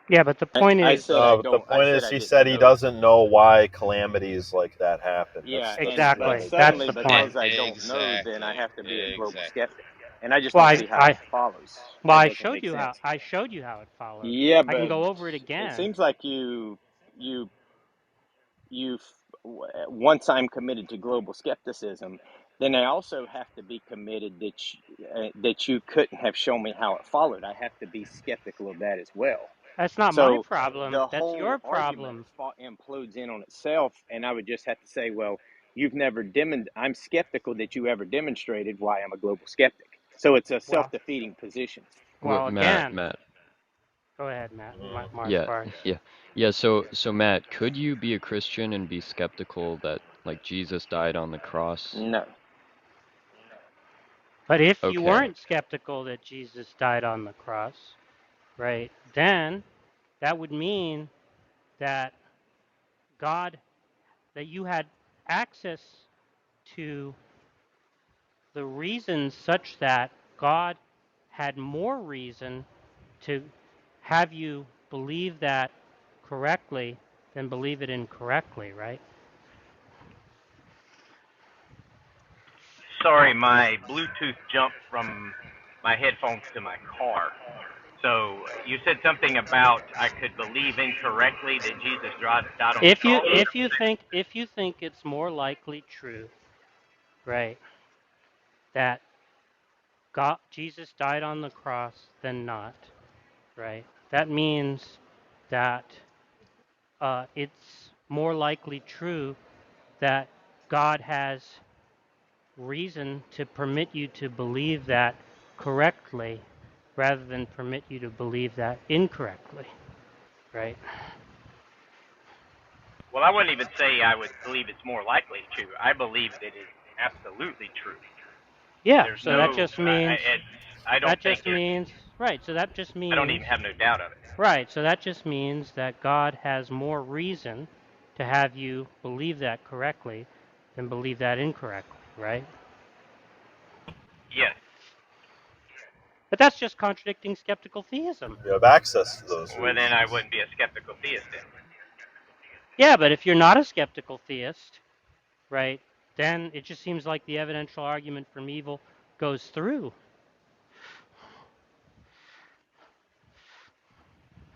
Yeah, but the point I is said I But the don't. I point said is, I he didn't said he know. doesn't know why calamities like that happen. Yeah, That's and the but exactly only point. that's suddenly the point. because I don't know, then I Exactly, have to be a global exactly. skeptic, and I just Well, don't see how it follows. That doesn't make sense. I showed you how it follows. Yeah, I can but go over it it again. seems like you you once I'm committed to global skepticism, then I also have to be committed that you couldn't have shown me how it followed. I have to be skeptical of that as well. That's not my So problem. the That's whole your argument problem. implodes in on itself, and I would just have to say, well, you've never I'm skeptical that you ever demonstrated why I'm a global skeptic. So it's a Well, self-defeating position. well, Matt, again, Matt. go ahead, Matt. Mm. Mark, Yeah, sorry. yeah. So Matt, could you be a Christian and be skeptical that like Jesus died on the cross? No. But if you Okay, weren't skeptical that Jesus died on the cross, right, then that would mean that God, that you had access to the reasons such that God had more reason to have you believe that correctly than believe it incorrectly, right? Sorry, my Bluetooth jumped from my headphones to my car. So you said something about I could believe incorrectly that Jesus died on the cross. If you think it's more likely true, right, that Jesus died on the cross than not, right? That means that it's more likely true that God has reason to permit you to believe that correctly rather than permit you to believe that incorrectly, right? Well, I wouldn't even say I would believe it's more likely true. I believe that it's absolutely true. Yeah, There's so that no, just means I don't think it's, right, so that just I don't means even have no doubt of it. right, so that just means that God has more reason to have you believe that correctly than believe that incorrectly, right? Yes. But that's just contradicting skeptical theism. You have access to those Well, then I reasons. wouldn't be a skeptical theist then. Yeah, but if you're not a skeptical theist, right, then it just seems like the evidential argument from evil goes through.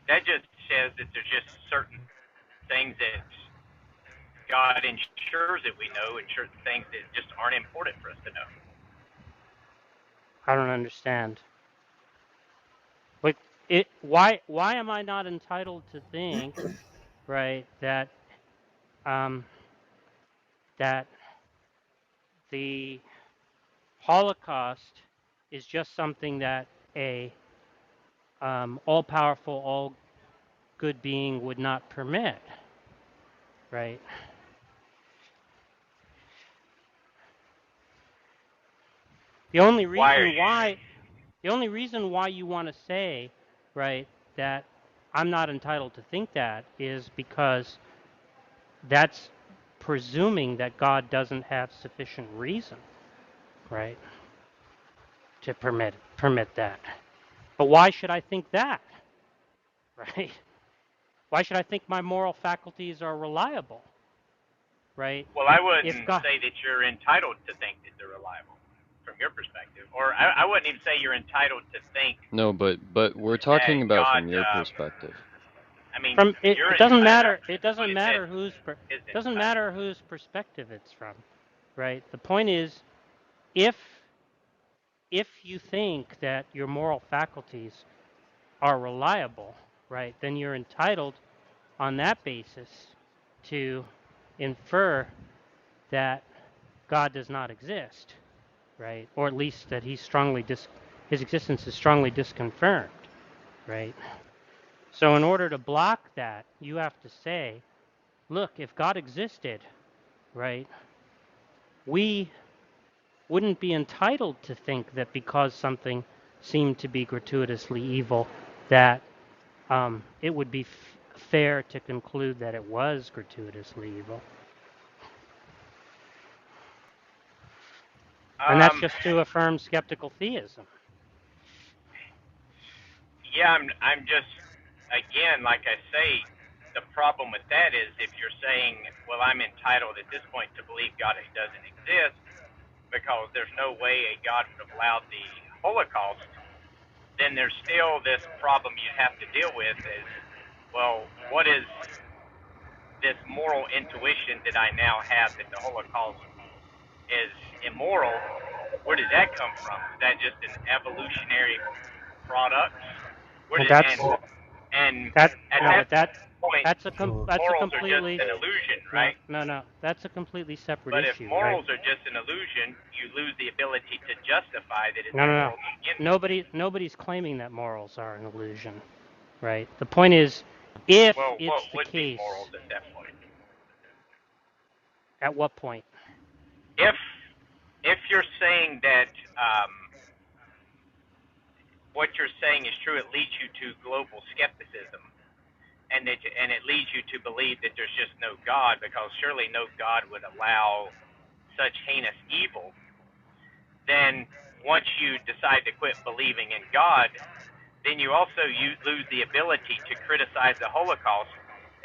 That just says that there's just certain things that God ensures that we know, and certain things that just aren't important for us to know. I don't understand. Like, why am I not entitled to think, right, that that the Holocaust is just something that a all-powerful, all-good being would not permit, right? The only reason why you want to say, right, that I'm not entitled to think that is because that's presuming that God doesn't have sufficient reason, right, to permit that. But why should I think that, right? Why should I think my moral faculties are reliable, right? Well, I If wouldn't God, say that you're entitled to think that they're reliable from your perspective, or I wouldn't even say you're entitled to think No, but we're that talking about God. from your perspective. I mean, from it, you're it doesn't entitled. matter. It What doesn't he said matter is it doesn't entitled. matter whose perspective it's from, right? The point is, if you think that your moral faculties are reliable, right, then you're entitled on that basis to infer that God does not exist, right? Or at least that his existence is strongly disconfirmed, right? So in order to block that, you have to say, look, if God existed, right, we wouldn't be entitled to think that because something seemed to be gratuitously evil, that it would be fair to conclude that it was gratuitously evil. And that's just to affirm skeptical theism. Yeah, I'm just, again, like I say, the problem with that is if you're saying, well, I'm entitled at this point to believe God doesn't exist because there's no way a God would have allowed the Holocaust, then there's still this problem you have to deal with is, well, what is this moral intuition that I now have that the Holocaust is immoral? Where did that come from? Is that just an evolutionary product? Where Well, did, and that at no, that but that point, that's a morals are just completely an illusion, right? no. That's a completely separate But if issue, right? morals are just an illusion, you lose the ability to justify that it's No. immoral to begin with. Nobody's claiming that morals are an illusion, right? The point is, if Well, it's what the would be case, morals at that point? at what point? If you're saying that what you're saying is true, it leads you to global skepticism, and it leads you to believe that there's just no God, because surely no God would allow such heinous evil. Then once you decide to quit believing in God, then you also lose the ability to criticize the Holocaust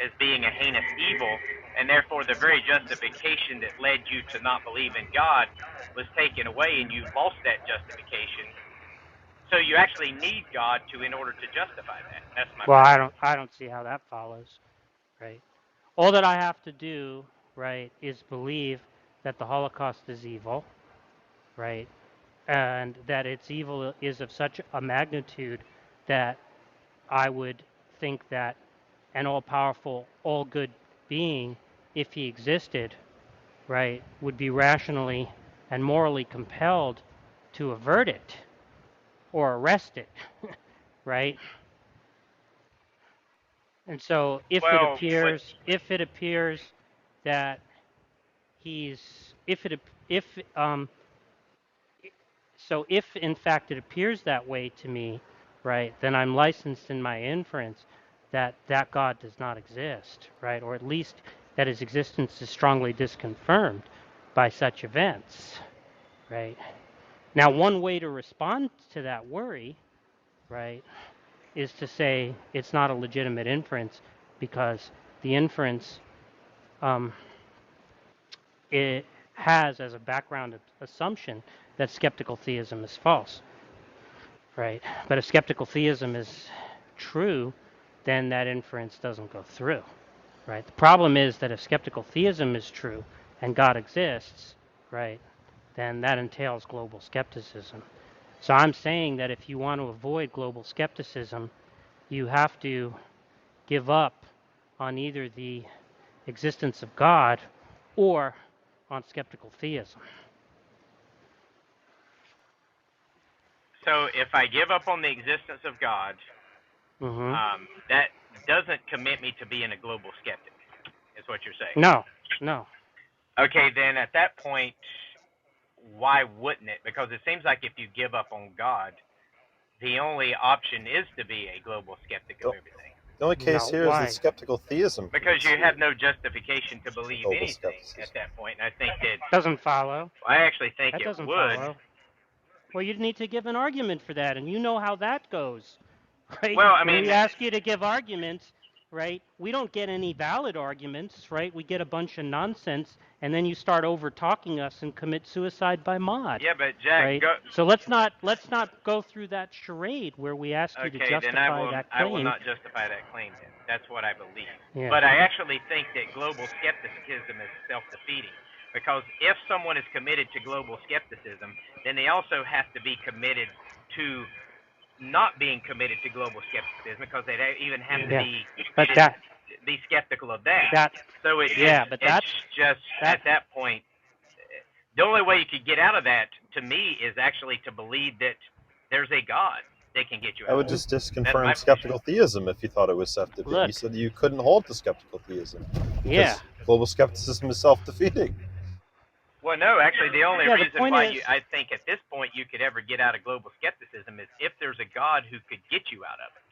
as being a heinous evil, and therefore the very justification that led you to not believe in God was taken away, and you lost that justification. So you actually need God in order to justify that. That's my Well, point. I don't see how that follows, right? All that I have to do, right, is believe that the Holocaust is evil, right? And that its evil is of such a magnitude that I would think that an all-powerful, all-good being, if he existed, right, would be rationally and morally compelled to avert it or arrest it, right? And so if it Well, appears that if in fact it appears that way to me, right, then I'm licensed in my inference that God does not exist, right, or at least that his existence is strongly disconfirmed by such events, right? Now, one way to respond to that worry, right, is to say it's not a legitimate inference because the inference it has as a background assumption that skeptical theism is false, right? But if skeptical theism is true, then that inference doesn't go through, right? The problem is that if skeptical theism is true and God exists, right, then that entails global skepticism. So I'm saying that if you want to avoid global skepticism, you have to give up on either the existence of God or on skeptical theism. So if I give up on the existence of God, that doesn't commit me to being a global skeptic, is what you're saying. No. Okay, then at that point, why wouldn't it? Because it seems like if you give up on God, the only option is to be a global skeptic of everything. The only case here is why? that skeptical theism. Because you have no justification to believe Global anything skepticism. at that point. And I think that Doesn't follow. I actually think That it doesn't would. follow. Well, you'd need to give an argument for that, and you know how that goes, right? Well, I when mean, we ask you to give arguments, right, we don't get any valid arguments, right? We get a bunch of nonsense, and then you start over talking us and commit suicide by mod. Yeah, but Jack, right? So let's not go through that charade where we ask you to okay, justify then that I claim. will not justify that claim then. That's what I believe. Yeah. But I actually think that global skepticism is self-defeating. Because if someone is committed to global skepticism, then they also have to be committed to not being committed to global skepticism, because they even have to be skeptical of that. So it's just at that point, the only way you could get out of that, to me, is actually to believe that there's a God that can get you out. I would just disconfirm skeptical theism if you thought it was self-defeating. You said you couldn't hold to skeptical theism because global skepticism is self-defeating. Well, no, actually, the only reason why I think at this point you could ever get out of global skepticism is if there's a God who could get you out of it.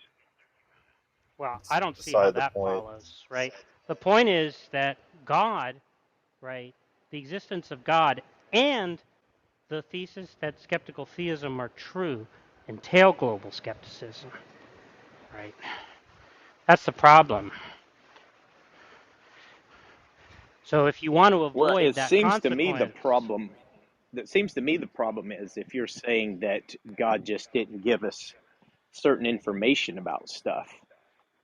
Well, I don't see how that follows, right? The point is that God, right, the existence of God and the thesis that skeptical theism are true entail global skepticism, right? That's the problem. So if you want to avoid that consequence... to me the problem is if you're saying that God just didn't give us certain information about stuff,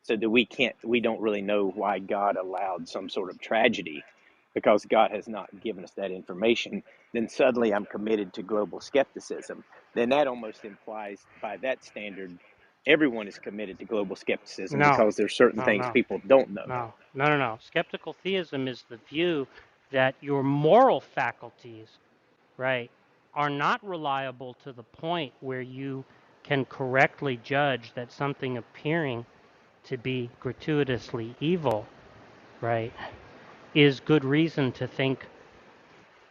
so that we don't really know why God allowed some sort of tragedy because God has not given us that information, then suddenly I'm committed to global skepticism. Then that almost implies, by that standard, everyone is committed to global skepticism because there's certain things people don't know. No. Skeptical theism is the view that your moral faculties, right, are not reliable to the point where you can correctly judge that something appearing to be gratuitously evil, right, is good reason to think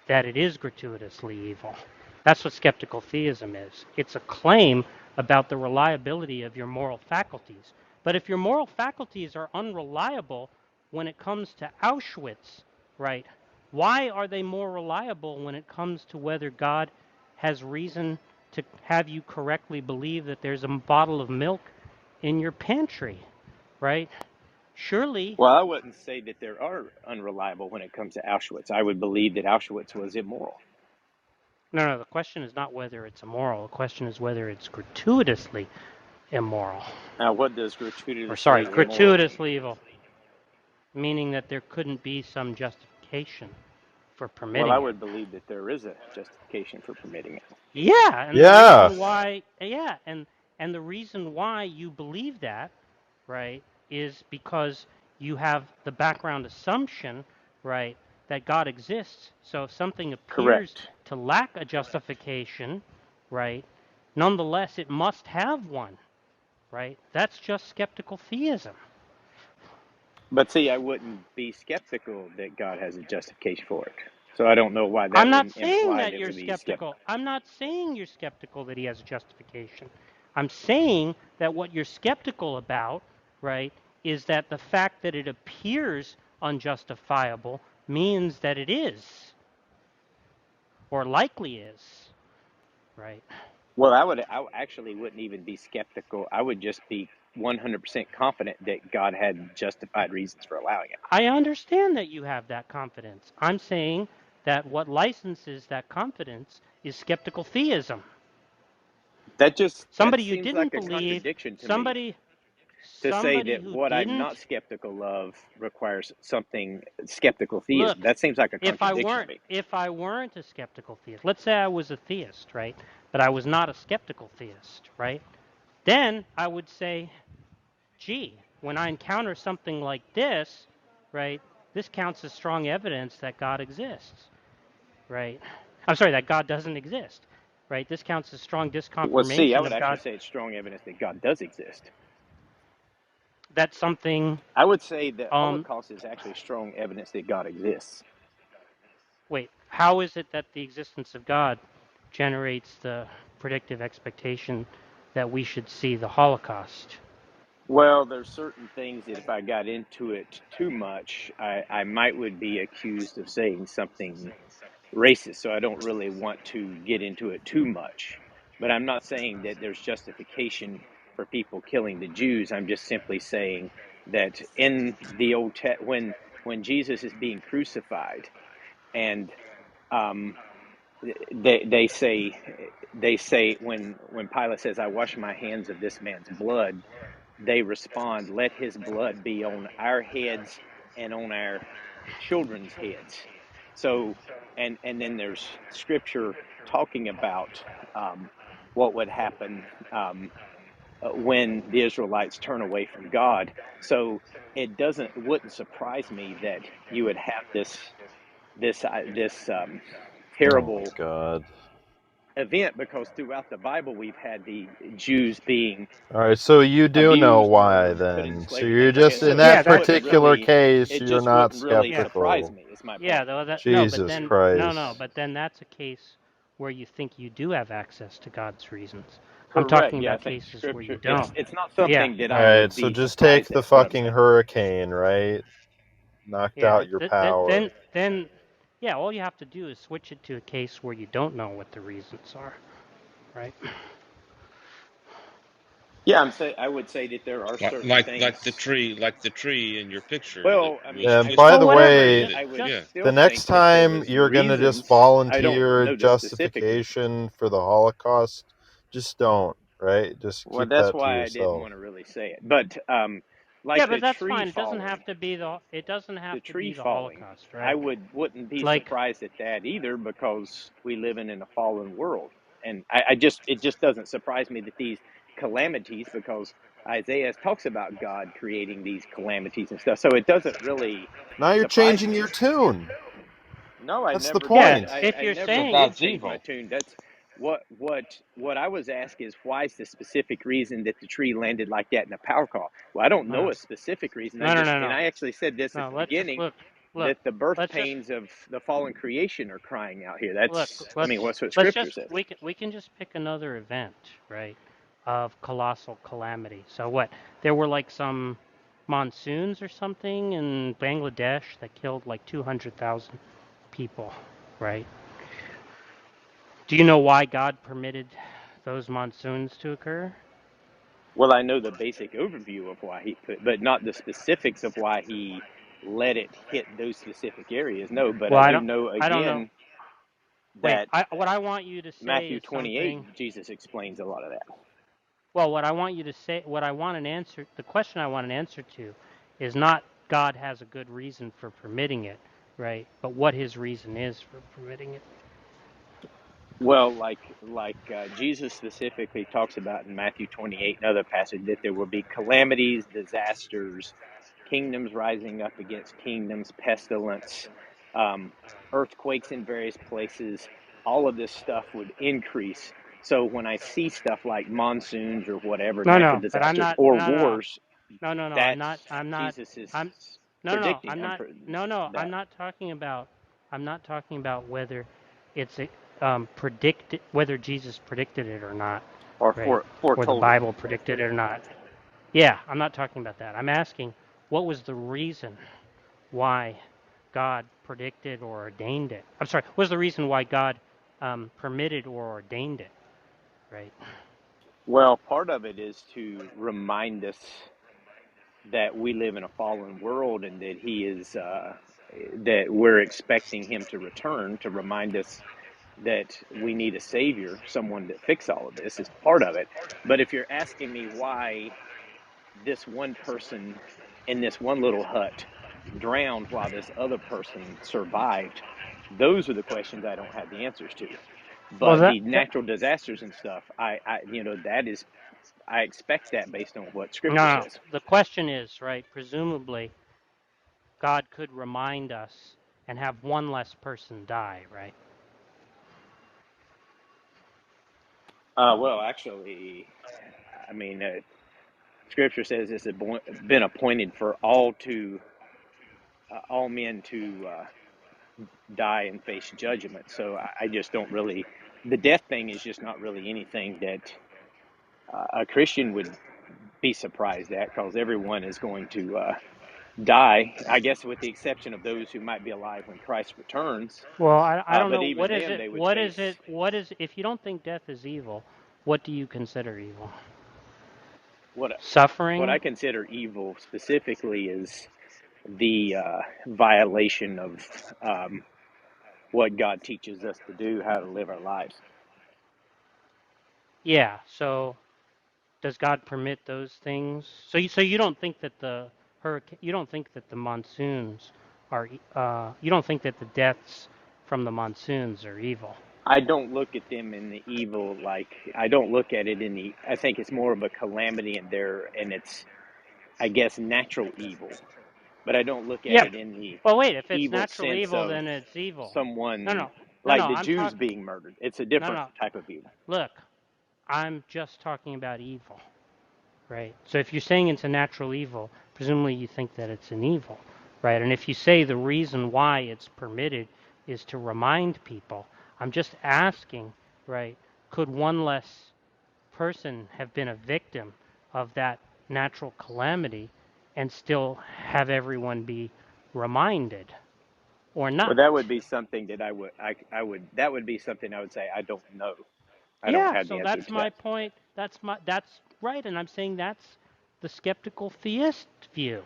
that it is gratuitously evil. That's what skeptical theism is. It's a claim about the reliability of your moral faculties. But if your moral faculties are unreliable when it comes to Auschwitz, right, why are they more reliable when it comes to whether God has reason to have you correctly believe that there's a bottle of milk in your pantry, right? Surely... Well, I wouldn't say that there are unreliable when it comes to Auschwitz. I would believe that Auschwitz was immoral. No, the question is not whether it's immoral. The question is whether it's gratuitously immoral. Now, what does gratuitously gratuitously evil? Meaning that there couldn't be some justification for permitting Well, I would believe that there is a justification for permitting it. Yeah, and the reason why, and the reason why you believe that, right, is because you have the background assumption, right, that God exists. So if something appears to lack a justification, right, nonetheless it must have one, right? That's just skeptical theism. But see, I wouldn't be skeptical that God has a justification for it. So I don't know why that I'm not would saying imply that you're skeptical. I'm not saying you're skeptical that he has a justification. I'm saying that what you're skeptical about, right, is that the fact that it appears unjustifiable means that it is, or likely is, right? Well, I actually wouldn't even be skeptical. I would just be 100% confident that God had justified reasons for allowing it. I understand that you have that confidence. I'm saying that what licenses that confidence is skeptical theism. That Somebody you seems didn't like a believe, contradiction to me. somebody To say that who what I'm not didn't skeptical of requires something skeptical look. theism. That seems like a If I contradiction to weren't me. a skeptical theist, let's say I was a theist, right? But I was not a skeptical theist, right? Then I would say, gee, when I encounter something like this, right, this counts as strong evidence that God exists, right? I'm sorry, that God doesn't exist, right? This counts as strong Well, see, I disconfirmation would of actually God. say it's strong evidence that God does exist. That's something. I would say the Holocaust is actually strong evidence that God exists. Wait, how is it that the existence of God generates the predictive expectation that we should see the Holocaust? Well, there's certain things that if I got into it too much, would be accused of saying something racist. So I don't really want to get into it too much. But I'm not saying that there's justification for people killing the Jews. I'm just simply saying that in the when Jesus is being crucified, and um, they say when Pilate says, "I wash my hands of this man's blood," they respond, "Let his blood be on our heads and on our children's heads." So, and then there's scripture talking about what would happen when the Israelites turn away from God. So it wouldn't surprise me that you would have this Oh my terrible God. event, because throughout the Bible we've had the Jews being All right, so you do know abused why or put into then. So slavery, you're things like that. just in So Yeah, that that's particular case, it you're just not wouldn't really surprise skeptical. me. Is my yeah. point. Though that no, but Jesus then Christ. but then that's a case where you think you do have access to God's reasons. I'm Correct. talking Yeah, I about think cases where you scripture. don't. It's not Yeah, something that All I right, would so be just take surprised the at. What I'm fucking saying. hurricane, right? Knocked yeah. out your power. Then yeah. All you have to do is switch it to a case where you don't know what the reasons are, right? Yeah, I would say that there are Like certain like things. like the tree in your picture that Well, I was mean, And I by twisted Well, the and whatever. everything. way, Just That would just yeah. the still next think that there time was you're gonna just reasons. I don't volunteer know the specific. justification for the Holocaust, just don't, right? Just Well, keep that's that to why I didn't yourself. want to really say it. But yeah, like but the that's tree fine. It doesn't falling. have to be The tree the falling, Holocaust, I right? wouldn't be Like surprised at that either, because we live in a fallen world, and I just it just doesn't surprise me that these calamities, because Isaiah talks about God creating these calamities and stuff, so it doesn't really Now you're surprise changing me. your tune. No, I That's the never yeah, did. point. if I you're never So saying did God's change my evil. tune. That's what I was asked is, why is the specific reason that the tree landed like that in a power call? Well, I don't no, know a specific reason. no, no, no, And no, I actually said this at no. the Let's just beginning, look. that the birth Let's just pains of the fallen creation are crying out here. look. I mean, what's what Let's scripture just says. we can just pick another event, right? Of colossal calamity. So what? There were like some monsoons or something in Bangladesh that killed like 200,000 people, right? Do you know why God permitted those monsoons to occur? Well, I know the basic overview of why he put, but not the specifics of why he let it hit those specific areas. No, but Well, I do know I don't know. again Wait, that what I want you to say Matthew is something. 28, Jesus explains a lot of that. Well, what I want you to say, what I want an answer, the question I want an answer to is not God has a good reason for permitting it, right? But what his reason is for permitting it. Well, Jesus specifically talks about in Matthew 28 and other passage that there will be calamities, disasters, kingdoms rising up against kingdoms, pestilence, earthquakes in various places. All of this stuff would increase. So when I see stuff like monsoons or whatever, No, natural no, but I'm disasters not. or No, no, no, wars, no, no, no. I'm that's not. I'm not. Jesus is I'm. No, no, no. predicting. I'm not. No, no. I'm That not talking about. I'm not talking about whether it's predicted, whether Jesus predicted it or not, or right? Or the foretold it. Bible predicted it or not. Yeah, I'm not talking about that. I'm asking, what was the reason why God predicted or ordained it? I'm sorry. What was the reason why God permitted or ordained it? Right. Well, part of it is to remind us that we live in a fallen world, and that he is that we're expecting him to return to remind us that we need a savior, someone to fix all of this is part of it. But if you're asking me why this one person in this one little hut drowned while this other person survived, those are the questions I don't have the answers to. Well, But the natural disasters and stuff, that is, I expect that based on what Scripture no. says. The question is, right, presumably, God could remind us and have one less person die, right? Well, actually, I mean, Scripture says it's been appointed for all men to die and face judgment. So I just don't really. The death thing is just not really anything that a Christian would be surprised at, because everyone is going to die, I guess, with the exception of those who might be alive when Christ returns. Well, I don't But know. even What is them, it? they would What is face. it? What is, if you don't think death is evil, what do you consider evil? What Suffering? I consider evil specifically is the violation of what God teaches us to do, how to live our lives. Yeah. So, does God permit those things? So you don't think that the hurricane, you don't think that the monsoons are, you don't think that the deaths from the monsoons are evil? I don't look at them in the evil, I don't look at it in the. I think it's more of a calamity and it's, I guess, natural evil. But I don't look at Yeah. it in the Well, wait. If it's evil natural sense evil, of then it's evil. No, someone no, no, like no. the I'm Jews talking. being murdered. It's a No, different no. type of evil. Look, I'm just talking about evil, right? So if you're saying it's a natural evil, presumably you think that it's an evil, right? And if you say the reason why it's permitted is to remind people, I'm just asking, right? Could one less person have been a victim of that natural calamity and still have everyone be reminded, or Well, not? that would be something that that would be something I would say I don't know. I don't Yeah, have the so answer that's to my that. point. That's right, and I'm saying that's the skeptical theist view.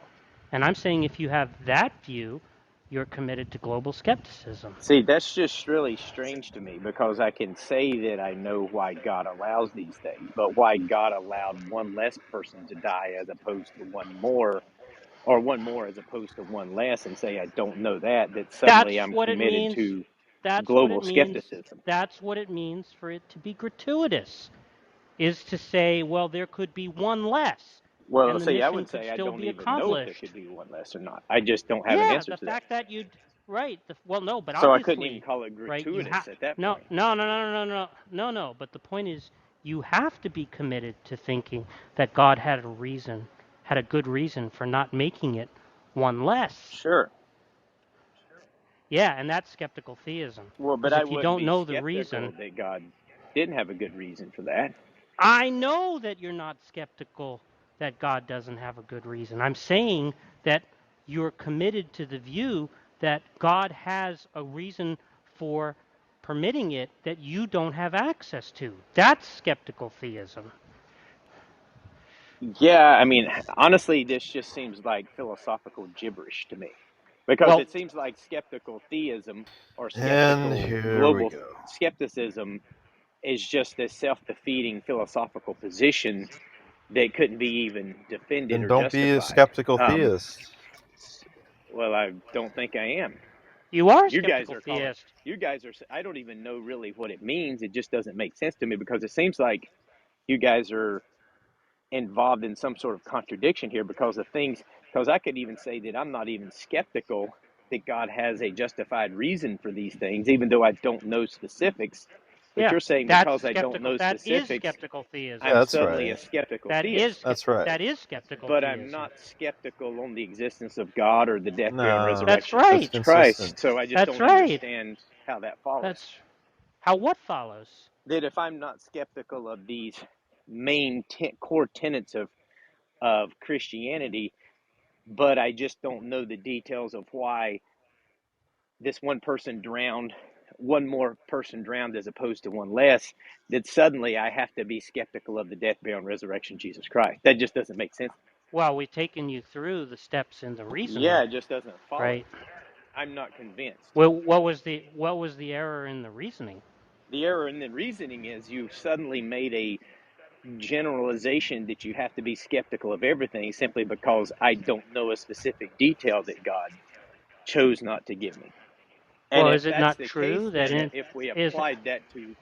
And I'm saying if you have that view, you're committed to global skepticism. See, that's just really strange to me, because I can say that I know why God allows these things, but why God allowed one less person to die as opposed to one more, or one more as opposed to one less, and say I don't know that suddenly That's I'm what it committed means. to That's what global it means. skepticism. That's what it means for it to be gratuitous, is to say, well, there could be one less, Well, and the see, I mission would could say I still don't be even know if there accomplished. could be one less or not. I just don't have an Yeah, answer the to that. fact that you'd right. Well, no, but So I couldn't even obviously, call it right? You have gratuitous at that no, point. no, no, no, no, no, no, no. But the point is, you have to be committed to thinking that God had a reason, had a good reason for not making it one less. Sure. Yeah, and that's skeptical theism. Well, but Because I if you wouldn't don't be know the reason, skeptical that God didn't have a good reason for that. I know that you're not skeptical that God doesn't have a good reason. I'm saying that you're committed to the view that God has a reason for permitting it that you don't have access to. That's skeptical theism. Yeah, I mean, honestly, this just seems like philosophical gibberish to me, because Well, it seems like skeptical theism or And skeptical here we global go. skepticism is just a self-defeating philosophical position that couldn't be even defended Then or don't be a justified. skeptical theist. Well, I don't think I am. you are a You guys skeptical are calling. theist. You guys are. I don't even know really what it means. It just doesn't make sense to me, because it seems like you guys are involved in some sort of contradiction here, because of things. Because I could even say that I'm not even skeptical that God has a justified reason for these things, even though I don't know specifics. But Yeah, you're saying that's because I don't skeptical. know That is specifics, skeptical Yeah, theism. I'm that's suddenly a right. skeptical That is theist. That's right. that is skeptical But I'm theism. not skeptical on the existence of God or the death, burial, and No, That's resurrection of that's right. Jesus Christ. consistent. So I just That's don't right. understand how that follows. That's how what follows. That if I'm not skeptical of these main core tenets of Christianity, but I just don't know the details of why this one person drowned, one more person drowned as opposed to one less, that suddenly I have to be skeptical of the death, burial, and resurrection of Jesus Christ. That just doesn't make sense. Well, we've taken you through the steps in the reasoning, Yeah, it just doesn't follow. right? I'm not convinced. Well, what was the error in the reasoning? The error in the reasoning is you suddenly made a generalization that you have to be skeptical of everything simply because I don't know a specific detail that God chose not to give me. And Well, if is it that's not the case, true that then if we is applied that to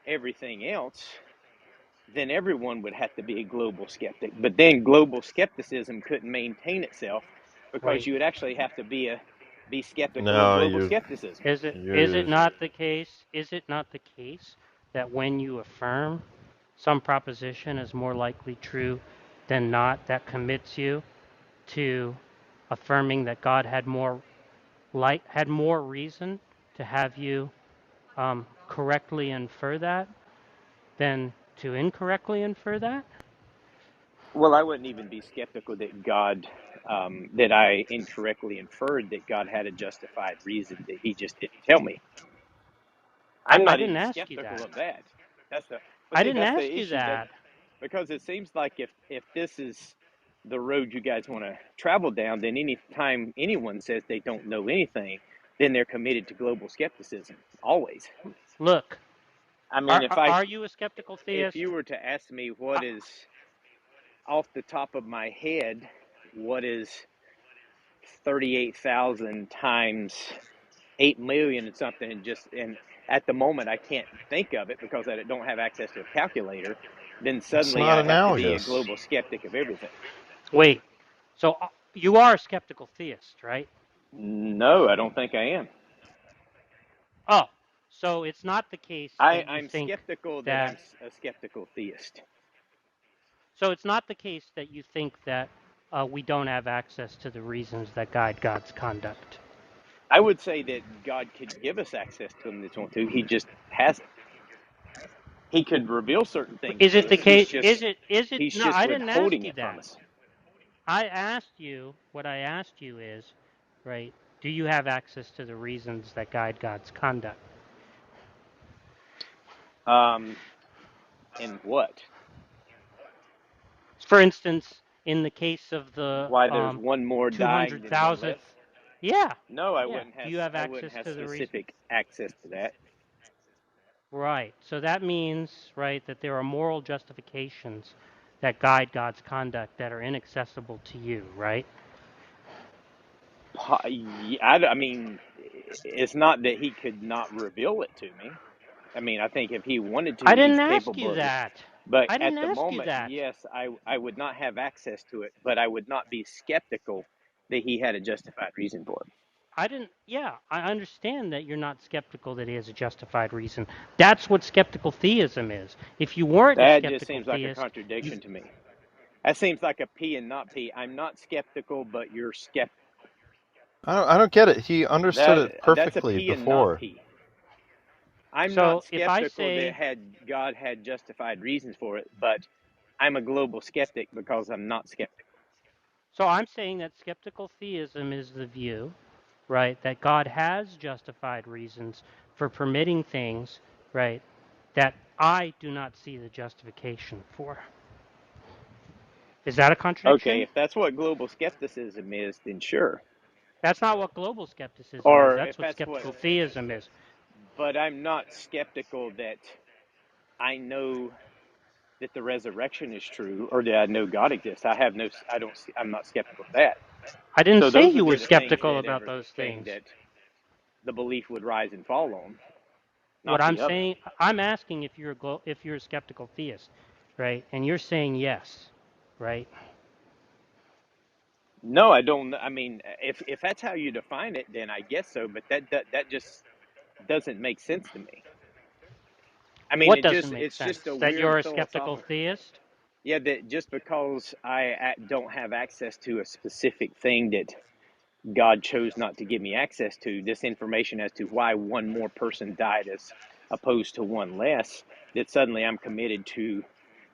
everything else, then everyone would have to be a global skeptic. But then global skepticism couldn't maintain itself because wait, you would actually have to be skeptical of No, global skepticism. is it not the case? Is it not the case that when you affirm some proposition is more likely true than not, that commits you to affirming that God had more reason to have you correctly infer that than to incorrectly infer that? Well, I wouldn't even be skeptical that that I incorrectly inferred that God had a justified reason that he just didn't tell me. I'm I not didn't even ask you skeptical that. of that. But I see, didn't that's the ask you issue that. because it seems like if this is the road you guys want to travel down, then anytime anyone says they don't know anything, then they're committed to global skepticism. Always. Look, I mean, are you a skeptical if theist? you were to ask me what is off the top of my head, what is 38,000 times 8 million and something, and at the moment I can't think of it because I don't have access to a calculator, then It's suddenly not I have to be a analogous. global skeptic of everything. Wait, so you are a skeptical theist, right? No, I don't think I am. Oh, so it's not the case that you I'm think skeptical that I'm that. a skeptical theist. So it's not the case that you think that we don't have access to the reasons that guide God's conduct. I would say that God could give us access to them if he wants to. He just hasn't. He could reveal certain things Is to it the us. case? Is it? He's No, just I didn't ask withholding you it from that. us. I asked you, what I asked you is, right, do you have access to the reasons that guide God's conduct? And what? For instance, in the case of the Why there's one more dying than one 200,000th, less? yeah, No, yeah. Do you have I wouldn't access have to the reason? specific access to that. Right. So that means, right, that there are moral justifications that guide God's conduct that are inaccessible to you, right? I mean, it's not that he could not reveal it to me. I mean, I think if he wanted I to, he's didn't ask capable you of it. that. But I at didn't the ask you moment, that. yes, I would not have access to it, but I would not be skeptical that he had a justified reason for it. I understand that you're not skeptical that he has a justified reason. That's what skeptical theism is. If you weren't a That just skeptical seems like a theist, contradiction to me. That seems like a P and not P. I'm not skeptical, but you're skeptical. I don't get it. He understood it That's a perfectly P and not before. P. I'm not so if I skeptical that say, God had justified reasons for it, but I'm a global skeptic because I'm not skeptical. so I'm saying that skeptical theism is the view, right, that God has justified reasons for permitting things, right, that I do not see the justification for. Is that a Okay, contradiction? if that's what global skepticism is, then sure. That's not what global skepticism is. Or if That's what that's what, skeptical theism is. but I'm not skeptical that I know that the resurrection is true or that I know God exists. I'm not skeptical of that. I didn't So say those you would were be the things skeptical that about those everything things. that the belief would rise and fall on, What not I'm the other. saying, I'm asking if you're a skeptical theist, right? And you're saying yes, right? No, I don't. I mean, if that's how you define it, then I guess so. But that just doesn't make sense to me. I mean, What doesn't make it's just a sense? That weird you're a skeptical philosophical. theist? Yeah, that just because I don't have access to a specific thing that God chose not to give me access to, this information as to why one more person died as opposed to one less, that suddenly I'm committed to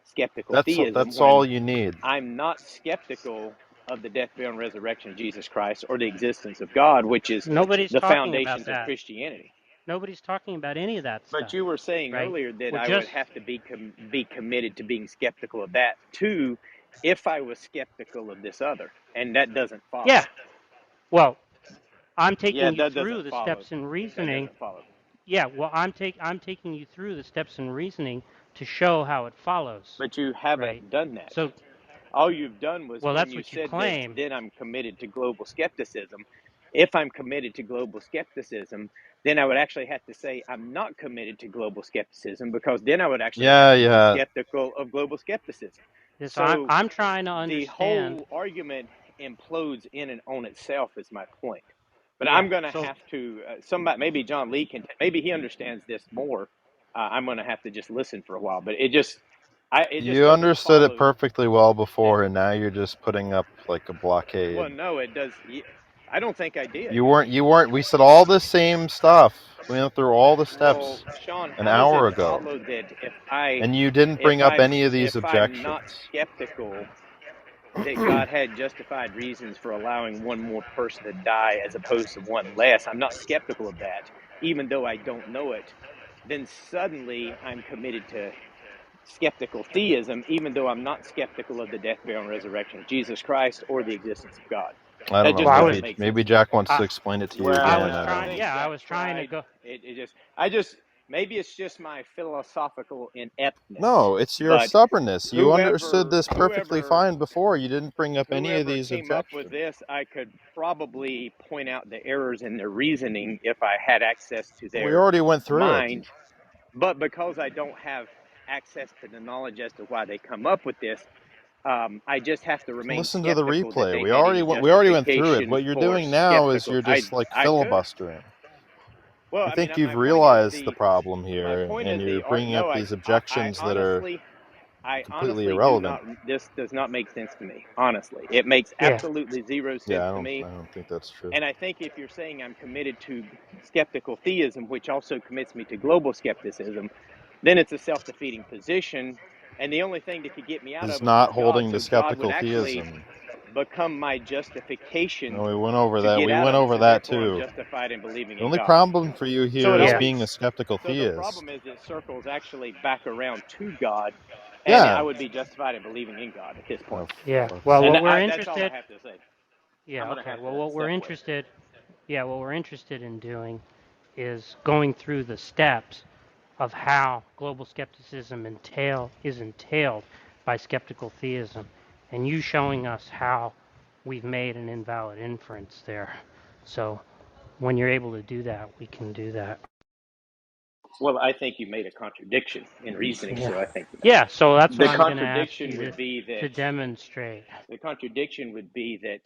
skeptical theism That's when all you need. I'm not skeptical of the death, burial, and resurrection of Jesus Christ or the existence of God, which is Nobody's the talking about foundations of that. Christianity. Nobody's talking about any of that But stuff, you were saying right? earlier that We're I would just, have to be committed to being skeptical of that too, if I was skeptical of this other, and that doesn't follow. yeah. Well, I'm taking Yeah, you that through doesn't the follow. steps in That reasoning. doesn't follow. Yeah, well, I'm taking you through the steps in reasoning to show how it follows. But you haven't right? done that. So, All you've done was well, when that's you what you said that, claim. then I'm committed to global skepticism. If I'm committed to global skepticism, then I would actually have to say I'm not committed to global skepticism, because then I would actually have to be skeptical of global skepticism. Yes, So I'm trying to the understand. whole argument implodes in and on itself, is my point. But Yeah, I'm going to so have to, somebody, maybe John Lee can, maybe he understands this more. I'm going to have to just listen for a while, but it just You doesn't understood it follow perfectly well that. before, and now you're just putting up like a blockade. Well, no, it does. I don't think I did. You weren't. We said all the same stuff. We went through all the Well, steps Sean, an how does hour it ago, follow that and you didn't bring up any of these if I'm not objections. skeptical that God had justified reasons for allowing one more person to die as opposed to one less? I'm not skeptical of that, even though I don't know it. Then suddenly I'm committed to skeptical theism, even though I'm not skeptical of the death, burial, and resurrection of Jesus Christ or the existence of God. I don't That know. just doesn't make sense Maybe to me. Jack wants to explain it to you Well, I again. was I trying. don't know. Yeah, I Jack was trying to tried. go. Maybe it's just my philosophical ineptness. No, it's your But stubbornness. You understood whoever this perfectly fine before. You didn't bring up any of these came up with objections. this, I could probably point out the errors in their reasoning if I had access to We their already went through it. mind. But because I don't have access to the knowledge as to why they come up with this, I just have to remain Listen to the skeptical that replay. they We had any already went through it. justification What you're for doing now is skeptical. you're just like I could. filibustering. Well, I I mean, think you've my point is realized the problem my here, point and is you're bringing up these I objections that are completely honestly do irrelevant. not. This does not make sense to me. Honestly, it makes Yeah. absolutely zero Yeah, sense to me. I don't think that's true. And I think if you're saying I'm committed to skeptical theism, which also commits me to global skepticism, then it's a self-defeating position. And the only thing that could get me out Is of it was not God. holding to So God would skeptical actually theism. become my justification No, we went over to that. get We out went of it. over So that therefore, I'm too. justified in believing The in only God. problem for you So here it is Yeah. always. being a skeptical So the theist. problem is it circles actually back around to God, and I Yeah. would be justified in believing in God at this point. Yeah. Well, And what we're that's all I interested. have to say. I'm Yeah. gonna Okay. have Well, to what we're step away. interested. Yeah. What we're interested in doing is going through the steps of how global skepticism is entailed by skeptical theism, and you showing us how we've made an invalid inference there. So when you're able to do that, we can do that. Well, I think you made a contradiction in reasoning, Yeah. so I think Yeah. So that's what the I'm going to ask contradiction you would be to that demonstrate. the contradiction would be that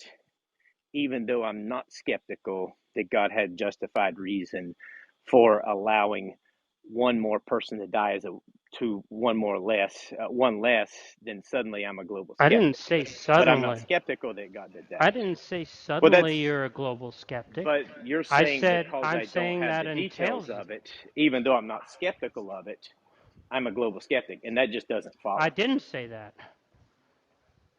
even though I'm not skeptical that God had justified reason for allowing one more person to die as one less, then suddenly I'm a global I didn't skeptic. say But I'm not suddenly. skeptical that God did that. I didn't say Well, suddenly you're a global skeptic. but you're I saying said because I'm I don't saying have that the details entails. of it, even though I'm not skeptical of it, I'm a global skeptic, and that just doesn't follow. I didn't say that.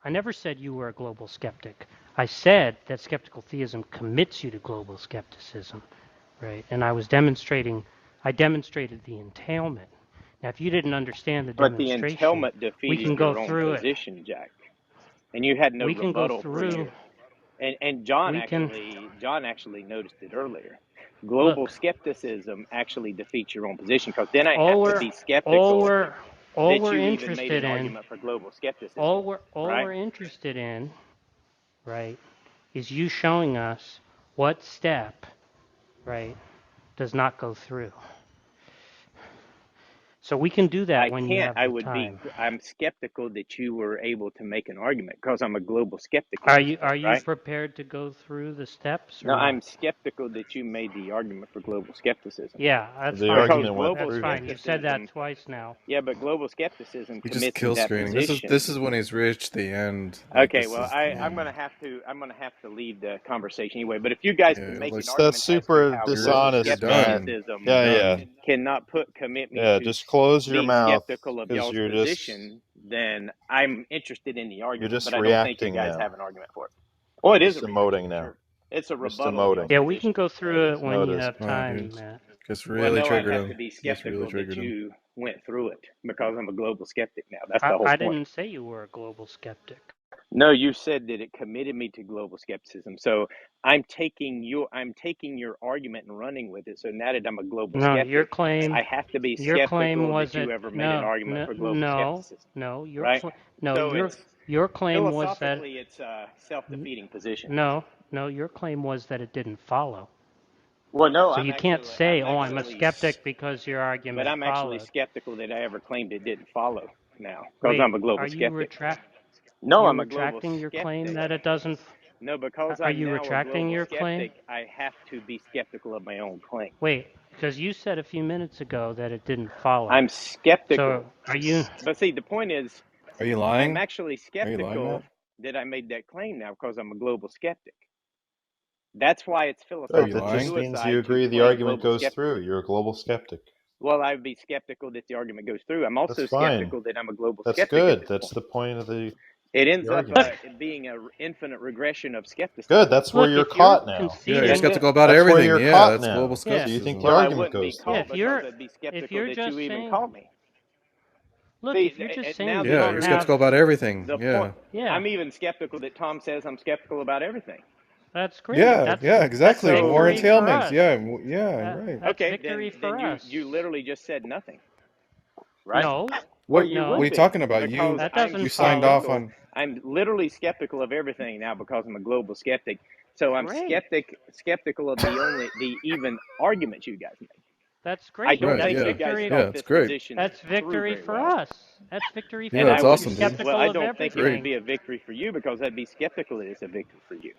I never said you were a global skeptic. I said that skeptical theism commits you to global skepticism, right? And I demonstrated the entailment. Now, if you didn't understand the But the demonstration, entailment we defeated can go your own through it. position, Jack, and you had no We can go rebuttal for through. you. And John We can actually noticed it earlier. look. Global skepticism actually defeats your own position, because then I All have to we're be skeptical all that we're you even made interested an in. argument for global skepticism, All right? we're interested in, right, is you showing us what step, right, does not go through. So we can do that I when you can't. have the time. I'm skeptical that you were able to make an argument because I'm a global skeptic at Are this you point, right? prepared to go through the steps or No, no? I'm skeptical that you made the argument for global skepticism, Yeah, that's The fine. because argument went global That's through. fine. You've said that skepticism, twice now. yeah, but global skepticism He just commits me kill to that screening. position. This is when he's reached the end. Like Okay, this well, is I'm gonna have to leave the conversation anyway. But if you guys can yeah, make like an That's argument as to super how global you're dishonest, Matt. done. skepticism You're Yeah. done. cannot commit me Yeah, to just close your being mouth, skeptical of because y'all's position, then I'm interested in the you're argument. But just I don't think you reacting guys now. have an argument for it. Oh, it is a Just reaction, emoting now. sure. It's a Just rebuttal of emoting. y'all's Yeah, we can position. go through it when No, it you isn't. have Oh, dude. time, Matt. Gets Well, really no, I'd triggered have to him. be Gets really skeptical that triggered him. you went through it because I'm a global skeptic now. That's the whole I point. didn't say you were a global skeptic. No, you said that it committed me to global skepticism. So I'm taking your argument and running with it. So now that I'm a global No, your skeptic, claim I have to be your claim skeptical was that that you ever made an no argument no for global no skepticism, no right? So it's your claim was that philosophically it's a self-defeating position. no your claim was that it didn't follow. Well, no, So you can't say, "Oh, I'm a skeptic," because your but argument I'm actually followed. skeptical that I ever claimed it didn't follow now because Wait, I'm a global are you skeptic. No, you're I'm a global retracting your claim skeptic. that it doesn't? No, because Are I'm you now a retracting global your claim? skeptic, I have to be skeptical of my own claim. Wait, because you said a few minutes ago that it didn't follow. I'm skeptical. So are you? But see, the point is, Are you I'm lying? actually Are you lying, skeptical Matt? that I made that claim now because I'm a global skeptic. That's why it's Are you That philosophical lying? just means you suicide to agree the claim argument global goes skepticism. through. You're a global skeptic. Well, I'd be skeptical that the argument goes through. I'm That's also fine. skeptical that I'm a global That's skeptic at good. this That's point. the point of the It ends up argument. being an infinite regression of skepticism. Good. That's where Look, you're if you're caught now. Yeah, you're That's conceding, it. skeptical about That's where everything. you're Yeah, caught that's global now. yeah, So you think skepticism. the Well, I argument wouldn't be goes through. yeah, caught because I'd be if skeptical you're that you just even saying, caught me. look, See, if you're just now saying the you Yeah, don't you're argument, have, skeptical about everything. the point, Yeah. yeah, I'm even skeptical that Tom says I'm skeptical about everything. that's great. Yeah, yeah, That's exactly. War So, victory for entailments. us. Yeah, yeah, right. That's okay, victory then for us. you literally just said nothing, right? No, Well, What you what are no, would you be talking about? because that I'm doesn't You signed off follow. skeptical. on I'm literally skeptical of everything now because I'm a global skeptic. So I'm Great. skeptical of the even arguments you guys make. That's I great. don't right, That's think yeah. you guys victory. Yeah, thought it's this great. position That's through victory very for well. us. That's victory Yeah, for And that's us to be awesome, dude. well, skeptical I of don't think it would everything. be a victory for you because I'd be skeptical that it's a victory for you.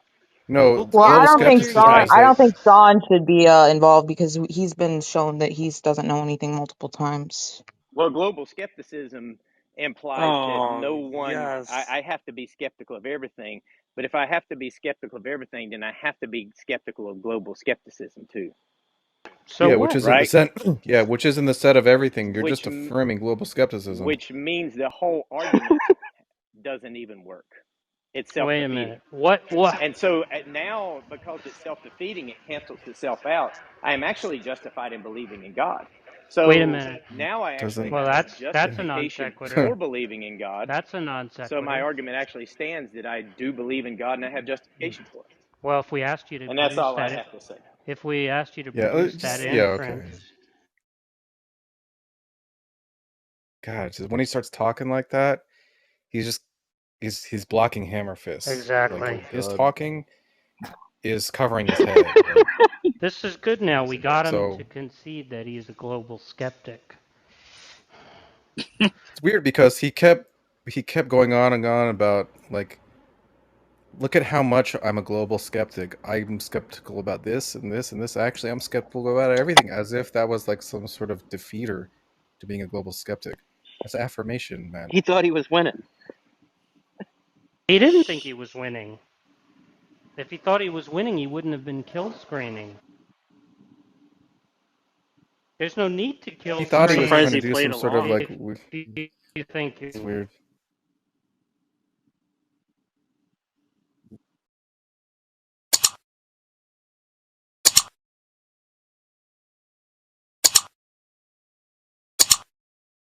No, Well, Well, I global don't think whether skepticism you're, Sean. is I don't like think Sean should be involved because he's been shown that he doesn't know anything multiple times. Well, global skepticism implies that Oh, no one, yes. I have to be skeptical of everything. But if I have to be skeptical of everything, then I have to be skeptical of global skepticism too, so yeah, which what? isn't the right? set. Yeah, which isn't the set of everything. You're Which just affirming global skepticism. which means the whole argument doesn't even work. It's Wait a self-defeating. minute. What? And so now, because it's self-defeating, it cancels itself out. I am actually justified in believing in God. Wait a So minute. now I actually Doesn't. Well, have a that's a non justification sequitur. for believing in God. That's a non So my sequitur. argument actually stands that I do believe in God and I have justification for it. Well, if we asked you to And that's produce all I that, have to say. if we asked you to Yeah, produce that just yeah. inference, Okay. God, just when he starts talking like that, he's just he's blocking hammer fists. exactly. Like his God. talking is covering his head. Like, This is good now. We got him so to concede that he's a global skeptic. it's weird because he kept going on and on about like, look at how much I'm a global skeptic. I'm skeptical about this and this and this. Actually, I'm skeptical about everything, as if that was like some sort of defeater to being a global skeptic. That's affirmation, man. He thought he was winning. He didn't think he was winning. If he thought he was winning, he wouldn't have been kill screening. There's no need to kill He thought he I'm was screen trying surprised to he do played some sort of along. like. if you think It's weird.